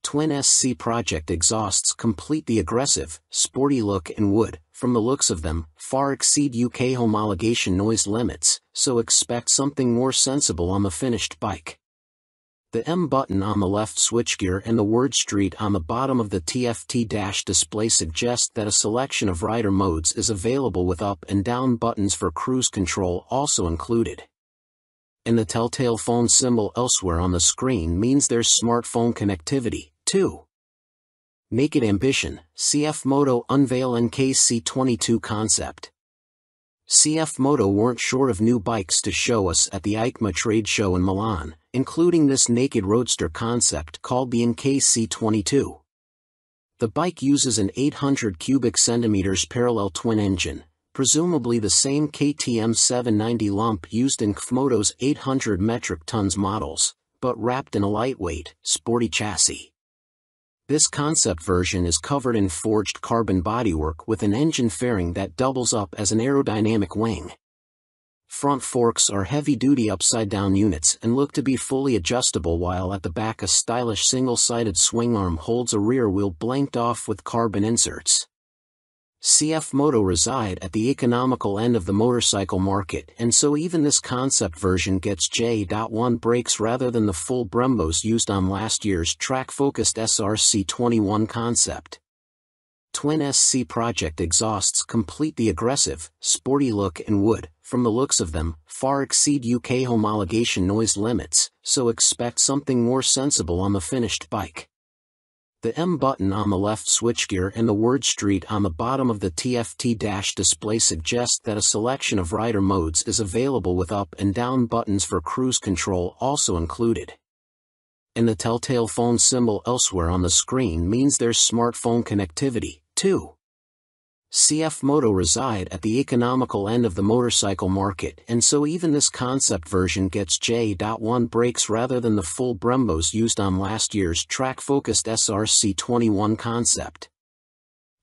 Twin SC Project exhausts complete the aggressive, sporty look and would, from the looks of them, far exceed UK homologation noise limits, so expect something more sensible on the finished bike. The M button on the left switchgear and the word Street on the bottom of the TFT display suggest that a selection of rider modes is available with up and down buttons for cruise control also included. And the telltale phone symbol elsewhere on the screen means there's smartphone connectivity, too. Naked Ambition, CF Moto unveil NKC22 concept. CF Moto weren't short of new bikes to show us at the EICMA trade show in Milan, including this naked roadster concept called the NKC22. The bike uses an 800 cubic centimeters parallel twin engine, presumably the same KTM 790 lump used in KFMoto's 800 metric tons models, but wrapped in a lightweight, sporty chassis. This concept version is covered in forged carbon bodywork with an engine fairing that doubles up as an aerodynamic wing. Front forks are heavy-duty upside-down units and look to be fully adjustable, while at the back a stylish single-sided swing arm holds a rear wheel blanked off with carbon inserts. CF Moto reside at the economical end of the motorcycle market, and so even this concept version gets J.1 brakes rather than the full Brembos used on last year's track-focused SRC21 concept. Twin SC Project exhausts complete the aggressive, sporty look and would, from the looks of them, far exceed UK homologation noise limits, so expect something more sensible on the finished bike. The M button on the left switchgear and the word Street on the bottom of the TFT display suggest that a selection of rider modes is available with up and down buttons for cruise control also included. And the telltale phone symbol elsewhere on the screen means there's smartphone connectivity, too. CF Moto reside at the economical end of the motorcycle market, and so even this concept version gets J.1 brakes rather than the full Brembos used on last year's track-focused SRC21 concept.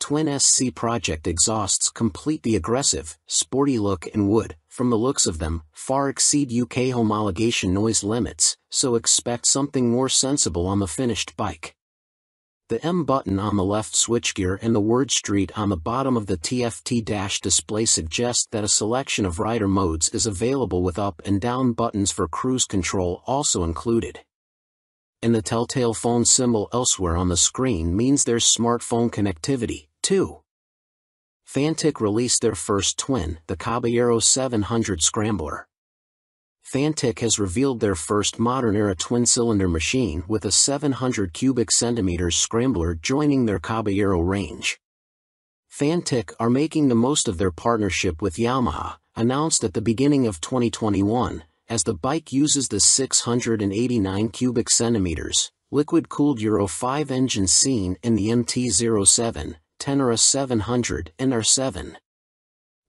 Twin SC Project exhausts complete the aggressive, sporty look and would, from the looks of them, far exceed UK homologation noise limits, so expect something more sensible on the finished bike. The M button on the left switchgear and the word Street on the bottom of the TFT display suggest that a selection of rider modes is available with up and down buttons for cruise control also included. And the telltale phone symbol elsewhere on the screen means there's smartphone connectivity, too. Fantic released their first twin, the Caballero 700 Scrambler. Fantic has revealed their first modern-era twin-cylinder machine with a 700 cubic centimeters Scrambler joining their Caballero range. Fantic are making the most of their partnership with Yamaha, announced at the beginning of 2021, as the bike uses the 689 cubic centimeters, liquid-cooled Euro 5 engine seen in the MT-07, Tenere 700, and R7.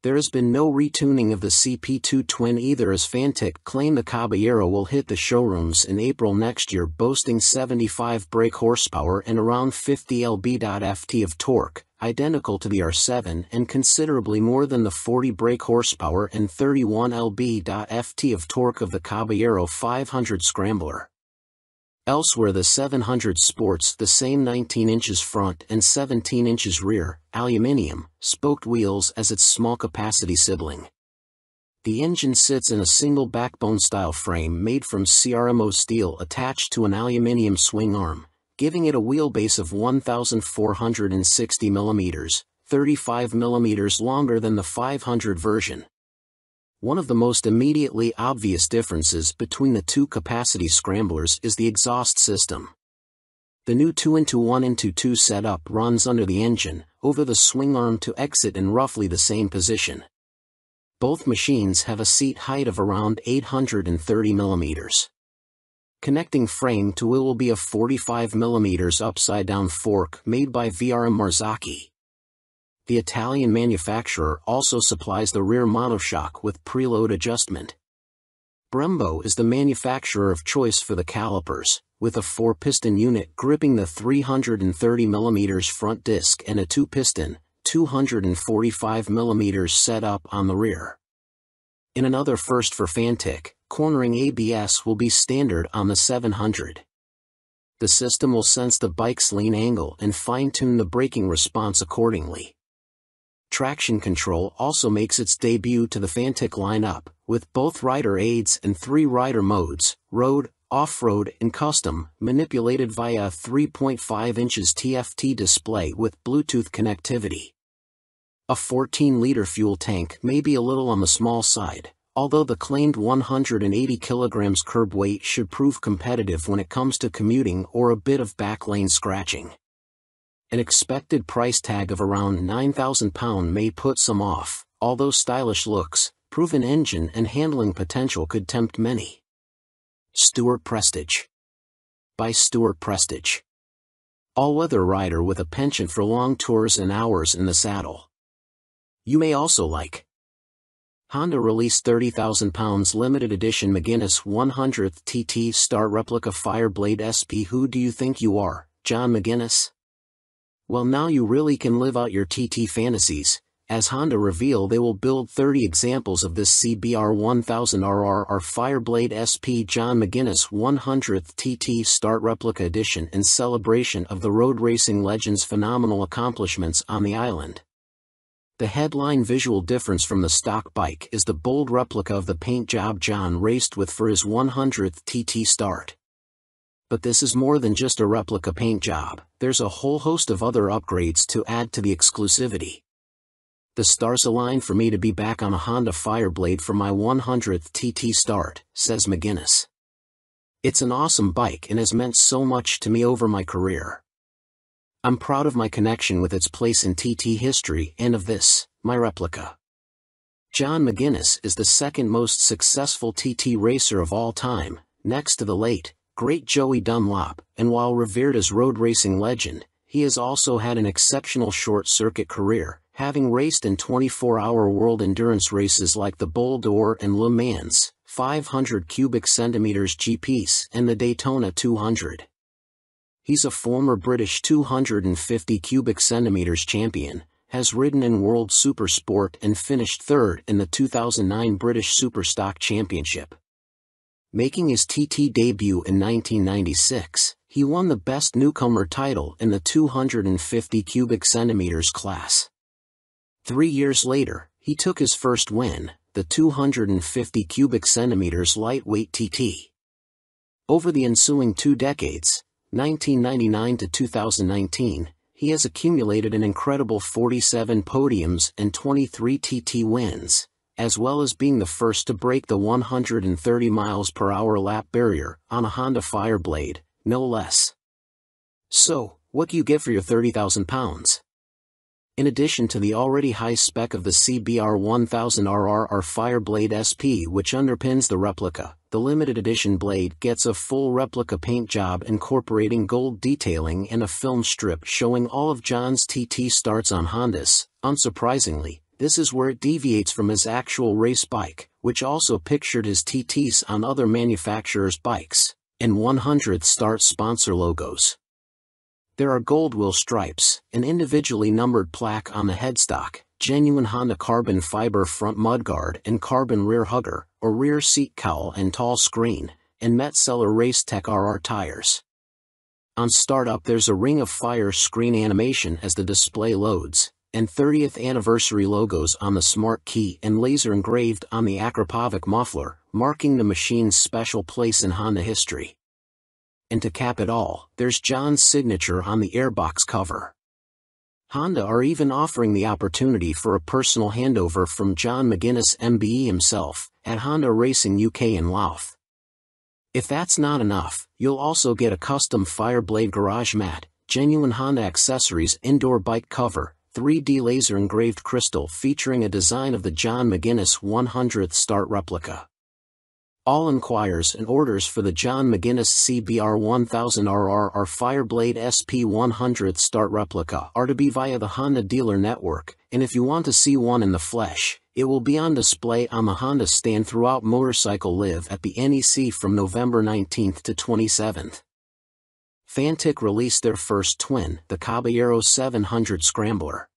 There has been no retuning of the CP2 twin either, as Fantic claim the Caballero will hit the showrooms in April next year, boasting 75 brake horsepower and around 50 lb.ft of torque, identical to the R7 and considerably more than the 40 brake horsepower and 31 lb.ft of torque of the Caballero 500 Scrambler. Elsewhere, the 700 sports the same 19 inches front and 17 inches rear, aluminium, spoked wheels as its small-capacity sibling. The engine sits in a single backbone-style frame made from CRMO steel attached to an aluminium swing arm, giving it a wheelbase of 1,460 mm, 35 mm longer than the 500 version. One of the most immediately obvious differences between the two capacity scramblers is the exhaust system. The new 2-into-1-into-2 setup runs under the engine, over the swing arm to exit in roughly the same position. Both machines have a seat height of around 830 mm. Connecting frame to wheel will be a 45 mm upside-down fork made by VRM Marzocchi. The Italian manufacturer also supplies the rear monoshock with preload adjustment. Brembo is the manufacturer of choice for the calipers, with a 4-piston unit gripping the 330 mm front disc and a 2-piston, 245 mm setup on the rear. In another first for Fantic, cornering ABS will be standard on the 700. The system will sense the bike's lean angle and fine-tune the braking response accordingly. Traction control also makes its debut to the Fantic lineup, with both rider aids and 3 rider modes: road, off-road and custom, manipulated via a 3.5 inches TFT display with Bluetooth connectivity. A 14-liter fuel tank may be a little on the small side, although the claimed 180 kilograms curb weight should prove competitive when it comes to commuting or a bit of backlane scratching. An expected price tag of around £9,000 may put some off, although stylish looks, proven engine and handling potential could tempt many. Stuart Prestige. By Stuart Prestige. All-weather rider with a penchant for long tours and hours in the saddle. You may also like. Honda released £30,000 limited edition McGuinness 100th TT Start Replica Fireblade SP. Who do you think you are, John McGuinness? Well, now you really can live out your TT fantasies, as Honda reveal they will build 30 examples of this CBR 1000RR Fireblade SP John McGuinness 100th TT Start Replica Edition in celebration of the road racing legend's phenomenal accomplishments on the island. The headline visual difference from the stock bike is the bold replica of the paint job John raced with for his 100th TT Start. But this is more than just a replica paint job, there's a whole host of other upgrades to add to the exclusivity. The stars align for me to be back on a Honda Fireblade for my 100th TT Start, says McGuinness. It's an awesome bike and has meant so much to me over my career. I'm proud of my connection with its place in TT history and of this, my replica. John McGuinness is the second most successful TT racer of all time, next to the late, great Joey Dunlop, and while revered as road racing legend, he has also had an exceptional short-circuit career, having raced in 24-hour world endurance races like the Bol d'Or and Le Mans, 500 cubic centimeters GPs, and the Daytona 200. He's a former British 250 cubic centimeters champion, has ridden in World Supersport and finished third in the 2009 British Superstock Championship. Making his TT debut in 1996, he won the Best Newcomer title in the 250 cubic centimeters class. 3 years later, he took his first win, the 250 cubic centimeters lightweight TT. Over the ensuing 2 decades, 1999 to 2019, he has accumulated an incredible 47 podiums and 23 TT wins, as well as being the first to break the 130 miles per hour lap barrier on a Honda Fireblade, no less. So, what do you get for your £30,000? In addition to the already high spec of the CBR 1000RR Fireblade SP which underpins the replica, the limited edition blade gets a full replica paint job incorporating gold detailing and a film strip showing all of John's TT starts on Hondas. Unsurprisingly, this is where it deviates from his actual race bike, which also pictured his TTs on other manufacturers' bikes, and 100th Start sponsor logos. There are gold wheel stripes, an individually numbered plaque on the headstock, genuine Honda carbon fiber front mudguard and carbon rear hugger, or rear seat cowl and tall screen, and Metzeler Racetech RR tires. On startup there's a ring of fire screen animation as the display loads, and 30th anniversary logos on the smart key and laser engraved on the Akrapovic muffler, marking the machine's special place in Honda history. And to cap it all, there's John's signature on the airbox cover. Honda are even offering the opportunity for a personal handover from John McGuinness MBE himself, at Honda Racing UK in Louth. If that's not enough, you'll also get a custom Fireblade garage mat, genuine Honda accessories indoor bike cover, 3D laser engraved crystal featuring a design of the John McGuinness 100th Start replica. All inquiries and orders for the John McGuinness CBR 1000RR Fireblade SP 100th Start replica are to be via the Honda dealer network, and if you want to see one in the flesh, it will be on display on the Honda stand throughout Motorcycle Live at the NEC from November 19th to 27th. Fantic released their first twin, the Caballero 700 Scrambler.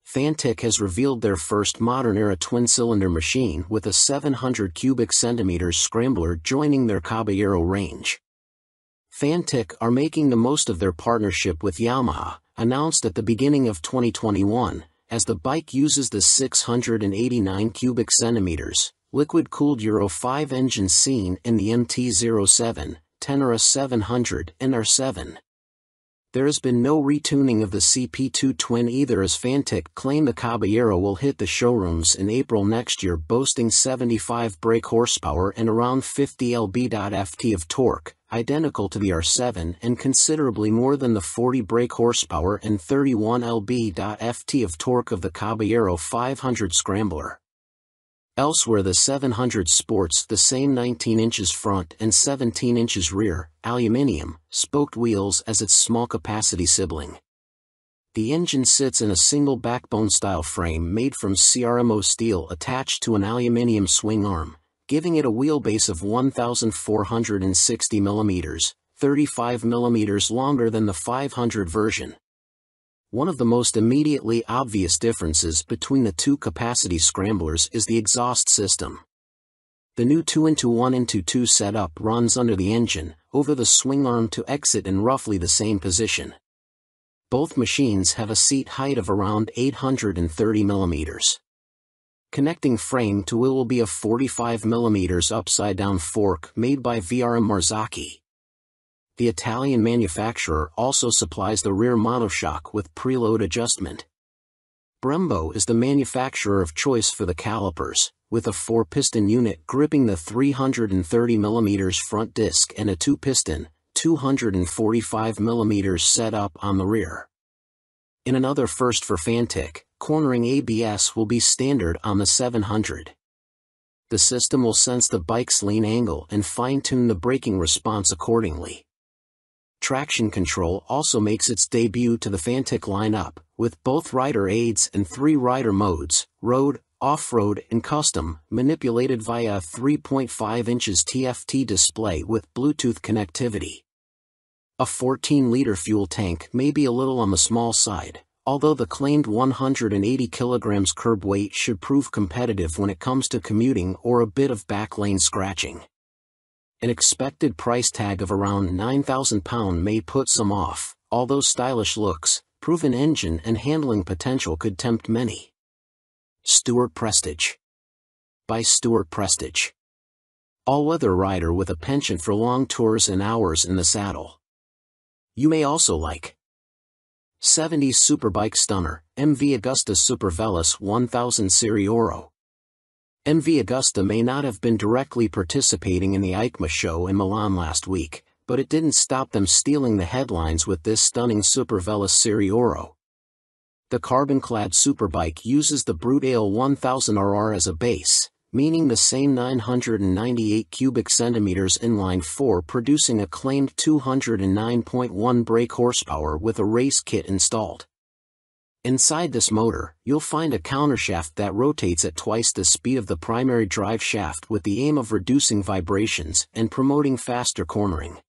Fantic has revealed their first modern-era twin-cylinder machine with a 700 cubic centimeters Scrambler joining their Caballero range. Fantic are making the most of their partnership with Yamaha, announced at the beginning of 2021, as the bike uses the 689 cubic centimeters, liquid-cooled Euro 5 engine seen in the MT-07, Tenere 700 and R7. There has been no retuning of the CP2 twin either, as Fantic claim the Caballero will hit the showrooms in April next year, boasting 75 brake horsepower and around 50 lb.ft of torque, identical to the R7 and considerably more than the 40 brake horsepower and 31 lb.ft of torque of the Caballero 500 Scrambler. Elsewhere, the 700 sports the same 19 inches front and 17 inches rear, aluminium, spoked wheels as its small-capacity sibling. The engine sits in a single backbone-style frame made from CRMO steel attached to an aluminium swing arm, giving it a wheelbase of 1,460 mm, 35 mm longer than the 500 version. One of the most immediately obvious differences between the two capacity scramblers is the exhaust system. The new 2-into-1-into-2 setup runs under the engine, over the swing arm to exit in roughly the same position. Both machines have a seat height of around 830 mm. Connecting frame to wheel will be a 45 mm upside-down fork made by VRM Marzocchi. The Italian manufacturer also supplies the rear monoshock with preload adjustment. Brembo is the manufacturer of choice for the calipers, with a 4-piston unit gripping the 330 mm front disc and a 2-piston, 245 mm setup on the rear. In another first for Fantic, cornering ABS will be standard on the 700. The system will sense the bike's lean angle and fine-tune the braking response accordingly. Traction control also makes its debut to the Fantic lineup, with both rider aids and 3 rider modes, road, off-road and custom, manipulated via a 3.5 inches TFT display with Bluetooth connectivity. A 14-liter fuel tank may be a little on the small side, although the claimed 180 kg curb weight should prove competitive when it comes to commuting or a bit of back lane scratching. An expected price tag of around £9,000 may put some off, although stylish looks, proven engine and handling potential could tempt many. Stuart Prestige. By Stuart Prestige. All-weather rider with a penchant for long tours and hours in the saddle. You may also like 70s Superbike Stunner, MV Agusta Super Veloce 1000 Serie Oro. MV Agusta may not have been directly participating in the EICMA show in Milan last week, but it didn't stop them stealing the headlines with this stunning Super Veloce Serie Oro. The carbon-clad superbike uses the Brute Ale 1000RR as a base, meaning the same 998 cubic centimeters inline-4, producing a claimed 209.1 brake horsepower with a race kit installed. Inside this motor, you'll find a countershaft that rotates at twice the speed of the primary drive shaft with the aim of reducing vibrations and promoting faster cornering.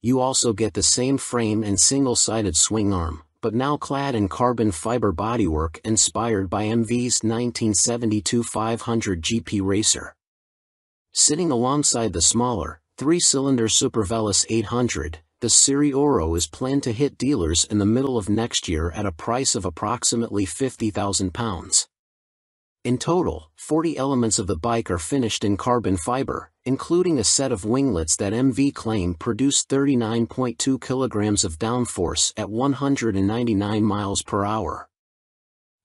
You also get the same frame and single-sided swing arm, but now clad in carbon fiber bodywork inspired by MV's 1972 500 GP Racer. Sitting alongside the smaller, 3-cylinder Super Veloce 800, the Serie Oro is planned to hit dealers in the middle of next year at a price of approximately £50,000. In total, 40 elements of the bike are finished in carbon fiber, including a set of winglets that MV claim produce 39.2 kilograms of downforce at 199 miles per hour.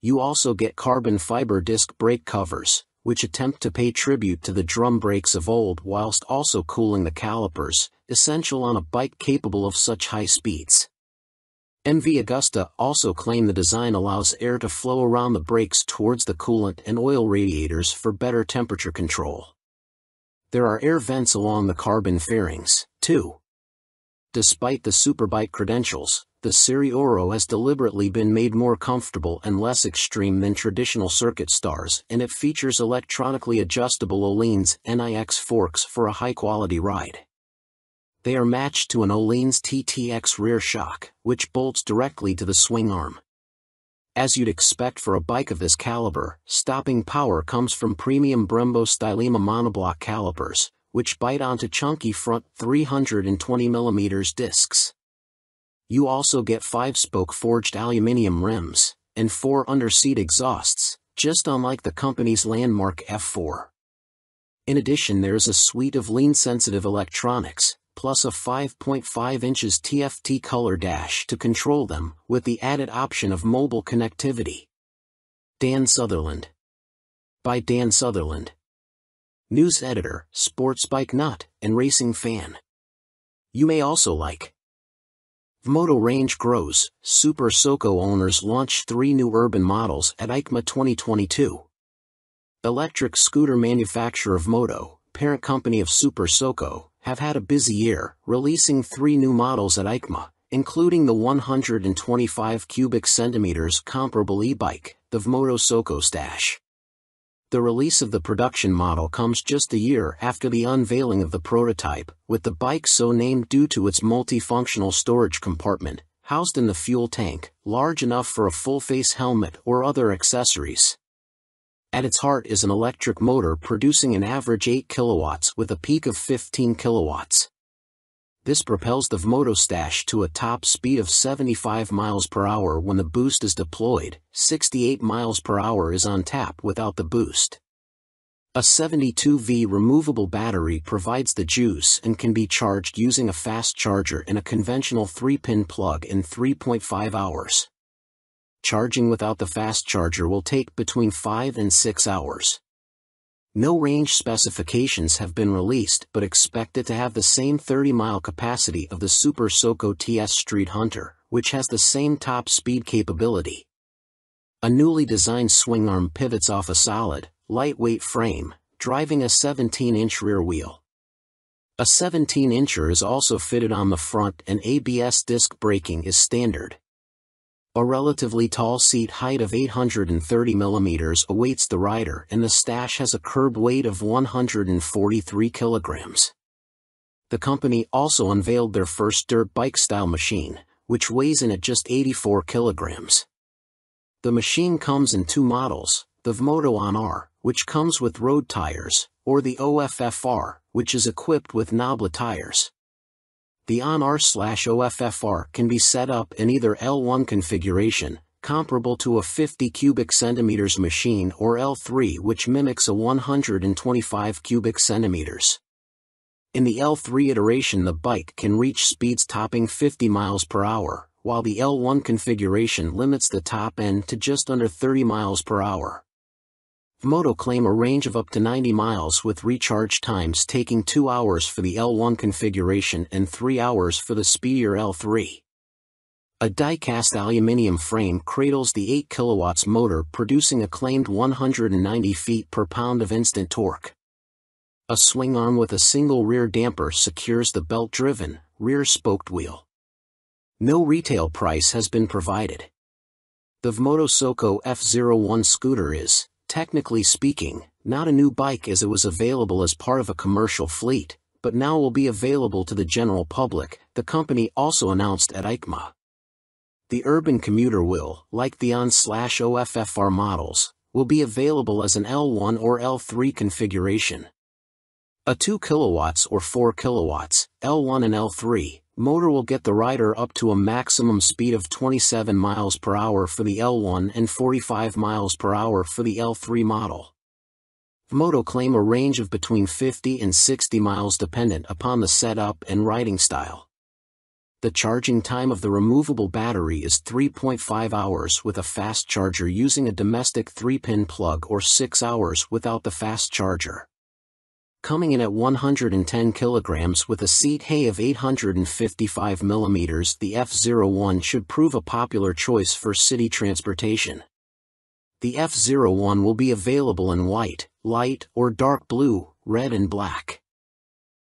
You also get carbon fiber disc brake covers, which attempt to pay tribute to the drum brakes of old whilst also cooling the calipers, essential on a bike capable of such high speeds. MV Agusta also claim the design allows air to flow around the brakes towards the coolant and oil radiators for better temperature control. There are air vents along the carbon fairings, too. Despite the superbike credentials, the Serie Oro has deliberately been made more comfortable and less extreme than traditional circuit stars, and it features electronically adjustable Öhlins NIX forks for a high-quality ride. They are matched to an Öhlins TTX rear shock, which bolts directly to the swing arm. As you'd expect for a bike of this caliber, stopping power comes from premium Brembo Stylema monoblock calipers, which bite onto chunky front 320mm discs. You also get 5-spoke forged aluminium rims, and 4 underseat exhausts, just unlike the company's landmark F4. In addition, there's a suite of lean-sensitive electronics, plus a 5.5 inches TFT color dash to control them, with the added option of mobile connectivity. Dan Sutherland. By Dan Sutherland. News editor, sports bike nut, and racing fan. You may also like. Vmoto range grows. Super Soco owners launch 3 new urban models at EICMA 2022. Electric scooter manufacturer Vmoto, parent company of Super Soco, have had a busy year, releasing 3 new models at EICMA, including the 125 cubic centimeters comparable e-bike, the Vmoto Soco Stash. The release of the production model comes just a year after the unveiling of the prototype, with the bike so named due to its multifunctional storage compartment, housed in the fuel tank, large enough for a full-face helmet or other accessories. At its heart is an electric motor producing an average 8 kilowatts with a peak of 15 kilowatts. This propels the Vmoto Stash to a top speed of 75 miles per hour when the boost is deployed. 68 miles per hour is on tap without the boost. A 72V removable battery provides the juice and can be charged using a fast charger in a conventional 3-pin plug in 3.5 hours. Charging without the fast charger will take between 5 and 6 hours. No range specifications have been released, but expect it to have the same 30-mile capacity of the Super Soco TS Street Hunter, which has the same top speed capability. A newly designed swing arm pivots off a solid, lightweight frame, driving a 17-inch rear wheel. A 17-incher is also fitted on the front, and ABS disc braking is standard. A relatively tall seat height of 830 mm awaits the rider, and the Stash has a curb weight of 143 kilograms. The company also unveiled their first dirt bike-style machine, which weighs in at just 84 kilograms. The machine comes in 2 models, the Vmoto On-R, which comes with road tires, or the OFFR, which is equipped with Nobla tires. The On-R/OFFR can be set up in either L1 configuration, comparable to a 50 cubic centimeters machine, or L3, which mimics a 125 cubic centimeters. In the L3 iteration, the bike can reach speeds topping 50 miles per hour, while the L1 configuration limits the top end to just under 30 miles per hour. Vmoto claim a range of up to 90 miles with recharge times taking 2 hours for the L1 configuration and 3 hours for the speedier L3. A die-cast aluminium frame cradles the 8 kilowatts motor, producing a claimed 190 feet per pound of instant torque. A swing arm with a single rear damper secures the belt-driven, rear-spoked wheel. No retail price has been provided. The Vmoto Soco F01 scooter is, technically speaking, not a new bike, as it was available as part of a commercial fleet, but now will be available to the general public, the company also announced at EICMA. The urban commuter will, like the On/OFFR models, will be available as an L1 or L3 configuration. A 2 kilowatts or 4 kilowatts, L1 and L3, motor will get the rider up to a maximum speed of 27 miles per hour for the L1 and 45 miles per hour for the L3 model. Vmoto claim a range of between 50 and 60 miles dependent upon the setup and riding style. The charging time of the removable battery is 3.5 hours with a fast charger using a domestic 3-pin plug, or 6 hours without the fast charger. Coming in at 110 kilograms with a seat height of 855 mm, the F01 should prove a popular choice for city transportation. The F01 will be available in white, light or dark blue, red and black.